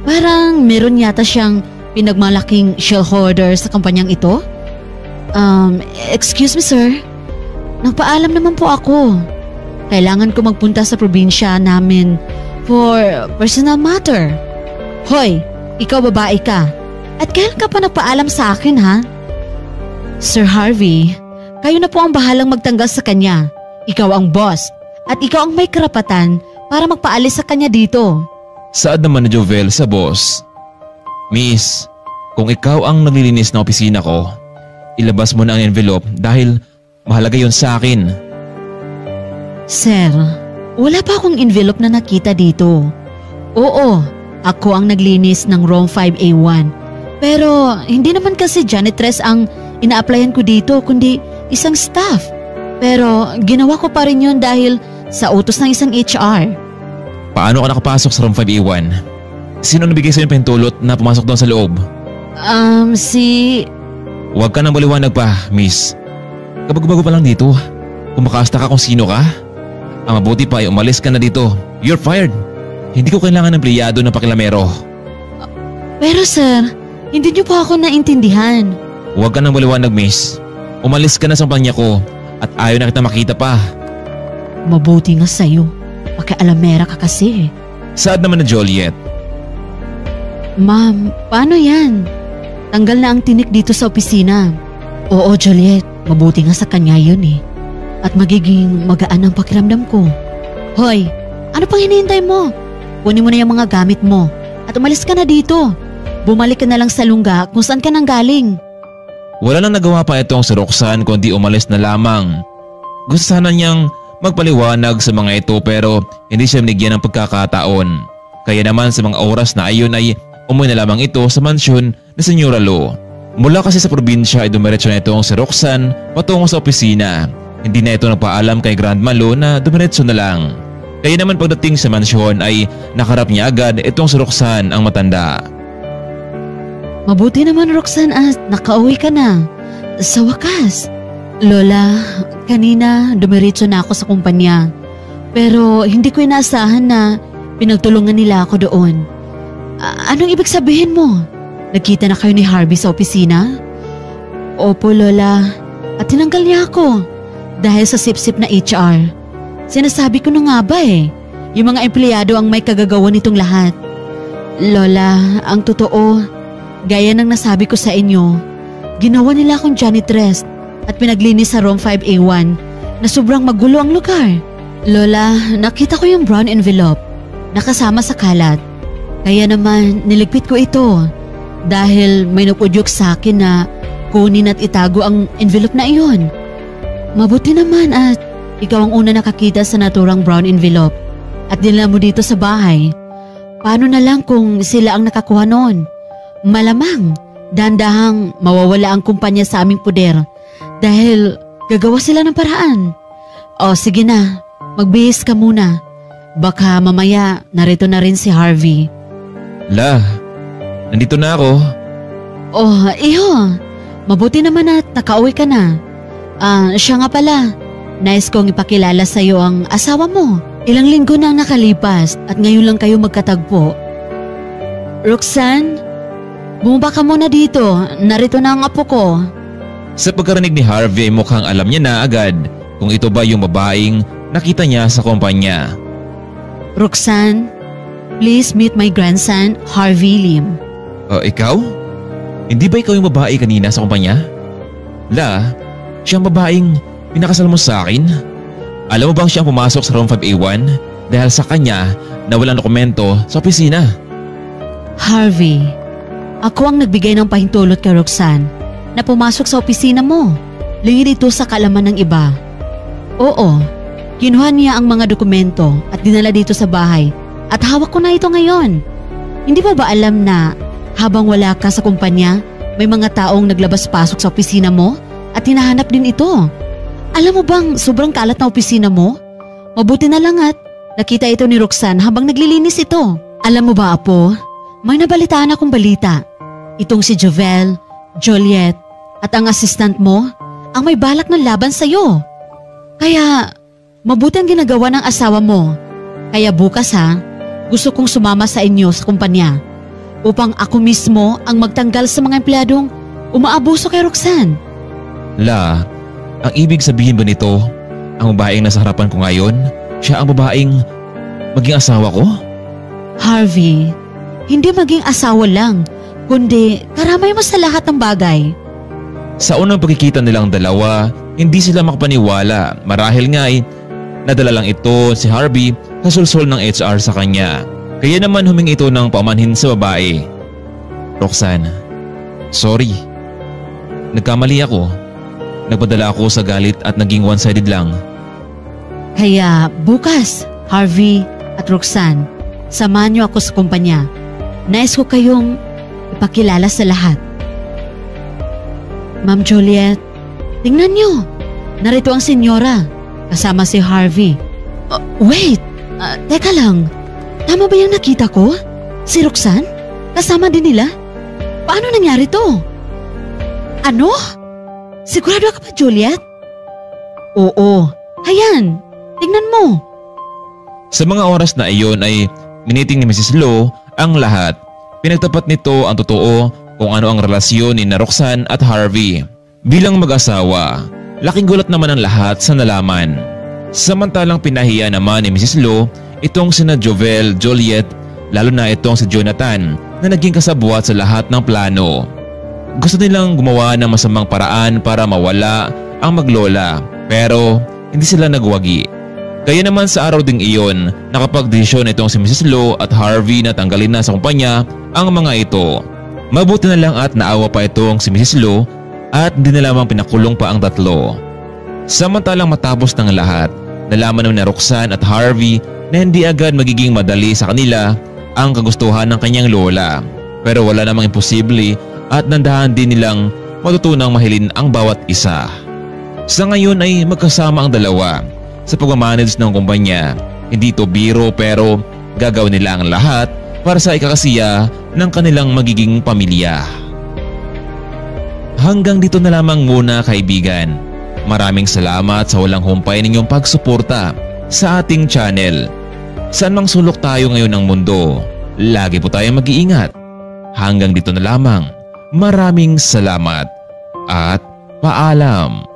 Parang meron yata siyang pinagmalaking shareholder sa kampanyang ito. Excuse me sir, nagpaalam naman po ako. Kailangan ko magpunta sa probinsya namin for personal matter. Hoy, ikaw babae ka. At kailan ka pa nagpaalam sa akin ha? Sir Harvey, kayo na po ang bahalang magtanggal sa kanya. Ikaw ang boss at ikaw ang may karapatan para magpaalis sa kanya dito. Saad naman na Jovel sa boss. Miss, kung ikaw ang naglilinis ng opisina ko, ilabas mo na ang envelope dahil mahalaga yon sa akin. Sir, wala pa akong envelope na nakita dito. Oo, ako ang naglinis ng room 5A1. Pero hindi naman kasi janitress ang ina-applyan ko dito kundi isang staff. Pero ginawa ko pa rin yun dahil sa utos ng isang HR. Paano ka nakapasok sa room 5A1? Sino nabigay sa'yo ng pahintulot na pumasok doon sa loob? Huwag ka nang baliwanag pa, miss. Kapag bago pa lang dito, kung makasta ka kung sino ka, ang mabuti pa ay umalis ka na dito. You're fired. Hindi ko kailangan ng empleyado na pakilamero. Pero sir, hindi niyo po ako naintindihan. Huwag ka nang baliwanag, miss. Umalis ka na sa kumpanya ko at ayaw na kita makita pa. Mabuti nga sa'yo. Pakialamera ka kasi. Saad naman na Juliet. Ma'am, paano yan? Tanggal na ang tinik dito sa opisina. Oo, Juliet. Mabuti nga sa kanya yun eh. At magiging magaan ang pakiramdam ko. Hoy, ano pang hinihintay mo? Kunin mo na yung mga gamit mo at umalis ka na dito. Bumalik ka na lang sa lungga kung saan ka nang galing. Wala nang nagawa pa itong si Roxanne kundi umalis na lamang. Gusto sana niyang magpaliwanag sa mga ito pero hindi siya binigyan ng pagkakataon. Kaya naman sa mga oras na ayon ay umuwi na lamang ito sa mansyon ni Senyora Lo. Mula kasi sa probinsya ay dumiretso na itong si Roxanne patungo sa opisina. Hindi na ito nagpaalam kay Grandma Lo na dumiretso na lang. Kaya naman pagdating sa mansyon ay nakarap niya agad itong si Roxanne ang matanda. Mabuti naman Roxanne at nakauwi ka na. Sa wakas. Lola, kanina dumiretso na ako sa kumpanya. Pero hindi ko inaasahan na pinagtulungan nila ako doon. Anong ibig sabihin mo? Nagkita na kayo ni Harvey sa opisina? Opo Lola, at tinanggal niya ako dahil sa sip-sip na HR. Sinasabi ko na nga ba yung mga empleyado ang may kagagawa nitong lahat. Lola, ang totoo, gaya ng nasabi ko sa inyo, ginawa nila akong janitress at pinaglinis sa room 5A1 na sobrang magulo ang lugar. Lola, nakita ko yung brown envelope nakasama sa kalat. Kaya naman niligpit ko ito dahil may napudyok sa akin na kunin at itago ang envelope na iyon. Mabuti naman at ikaw ang una nakakita sa naturang brown envelope at dinala mo dito sa bahay. Paano na lang kung sila ang nakakuha noon? Malamang dandahang mawawala ang kumpanya sa aming puder dahil gagawa sila ng paraan. O sige na, magbihis ka muna. Baka mamaya narito na rin si Harvey. La, nandito na ako. Oh, iho. Mabuti naman at nakauwi ka na. Siya nga pala. Nais kong ipakilala sa iyo ang asawa mo. Ilang linggo na nakalipas at ngayon lang kayo magkatagpo. Roxanne, bumaba ka muna dito. Narito na ang apo ko. Sa pagkarinig ni Harvey ay mukhang alam niya na agad kung ito ba yung babaeng nakita niya sa kumpanya. Roxanne, please meet my grandson, Harvey Lim. Ikaw? Hindi ba ikaw yung babae kanina sa kumpanya? La, siyang babaeng pinakasal mo sa akin? Alam mo bang siyang pumasok sa room 5A1 dahil sa kanya na walang dokumento sa opisina? Harvey, Ako ang nagbigay ng pahintulot kay Roxanne na pumasok sa opisina mo. Lingid ito sa kaalaman ng iba. Oo, kinuha niya ang mga dokumento at dinala dito sa bahay at hawak ko na ito ngayon. Hindi mo ba alam na habang wala ka sa kumpanya, may mga taong naglabas-pasok sa opisina mo at hinahanap din ito? Alam mo bang sobrang kalat na opisina mo? Mabuti na lang at nakita ito ni Roxanne habang naglilinis ito. Alam mo ba, Apo, may nabalitaan akong balita. Itong si Jovel, Juliet at ang assistant mo ang may balak ng laban sa'yo. Kaya mabuti ang ginagawa ng asawa mo. Kaya bukas gusto kong sumama sa inyo sa kumpanya upang ako mismo ang magtanggal sa mga empleyadong umaabuso kay Roxanne. La, ang ibig sabihin ba nito, ang babaeng nasa harapan ko ngayon, siya ang babaeng maging asawa ko? Harvey, hindi maging asawa lang, kundi karamay mo sa lahat ng bagay. Sa unang pagkikita nilang dalawa, hindi sila makapaniwala. Marahil nga nadala lang ito si Harvey sa sulsol ng HR sa kanya. Kaya naman humingi ito ng pamanhin sa babae. Roxanne, sorry. Nagkamali ako. Nagpadala ako sa galit at naging one-sided lang. Kaya bukas, Harvey at Roxanne, samahan niyo ako sa kumpanya. Nais ko kayong ipakilala sa lahat. Ma'am Juliet, tingnan niyo. Narito ang senyora, kasama si Harvey. Wait, teka lang. Tama ba yung nakita ko? Si Roxanne? Kasama din nila? Paano nangyari to? Ano? Sigurado ka ba, Juliet? Oo. Ayan, tingnan mo. Sa mga oras na iyon ay miniting ni Mrs. Lo ang lahat. Pinagtapat nito ang totoo kung ano ang relasyon ni Roxanne at Harvey. Bilang mag-asawa, laking gulat naman ang lahat sa nalaman. Samantalang pinahiya naman ni Mrs. Lo itong sina Jovel, Juliet, lalo na itong si Jonathan na naging kasabwat sa lahat ng plano. Gusto nilang gumawa ng masamang paraan para mawala ang maglola pero hindi sila nagwagi. Kaya naman sa araw ding iyon, nakapagdesisyon itong si Mrs. Lo at Harvey na tanggalin na sa kumpanya ang mga ito. Mabuti na lang at naawa pa itong si Mrs. Lo at hindi na lamang pinakulong pa ang tatlo. Samantalang matapos ng lahat, nalaman ni Roxanne at Harvey na hindi agad magiging madali sa kanila ang kagustuhan ng kanyang lola. Pero wala namang imposible at nandahan din nilang matutunang mahilin ang bawat isa. Sa ngayon ay magkasama ang dalawa sa pagmamanage ng kumpanya. Hindi to biro pero gagawin nila ang lahat para sa ikakasiya ng kanilang magiging pamilya. Hanggang dito na lamang muna, kaibigan. Maraming salamat sa walang humpay ninyong pagsuporta sa ating channel. Saan mang sulok tayo ngayon ng mundo, lagi po tayong mag-iingat. Hanggang dito na lamang. Maraming salamat at paalam.